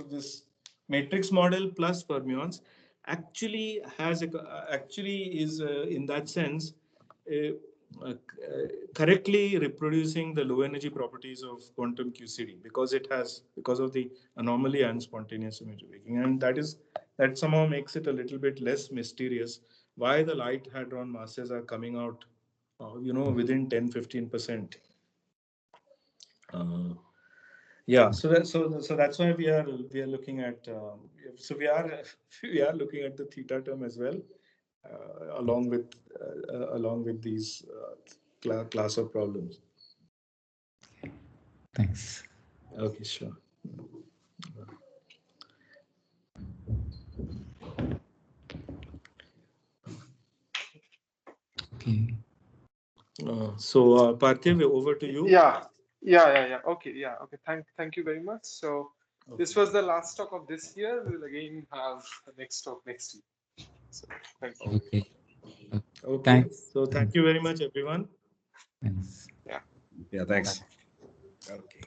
this matrix model plus fermions actually is in that sense uh, correctly reproducing the low energy properties of quantum QCD, because of the anomaly and spontaneous symmetry breaking, and that somehow makes it a little bit less mysterious why the light hadron masses are coming out, within 10-15%. Yeah, so that's why we are looking at we are looking at the theta term as well, along with these class of problems. Thanks. Okay, sure. Okay. So Parthiv, over to you. Yeah. Okay. Thank you very much. So this was the last talk of this year. We will again have the next talk next week. So thank you. Okay. Okay. Thanks. So thank you very much, everyone. Thanks. Yeah. Yeah, thanks. Okay.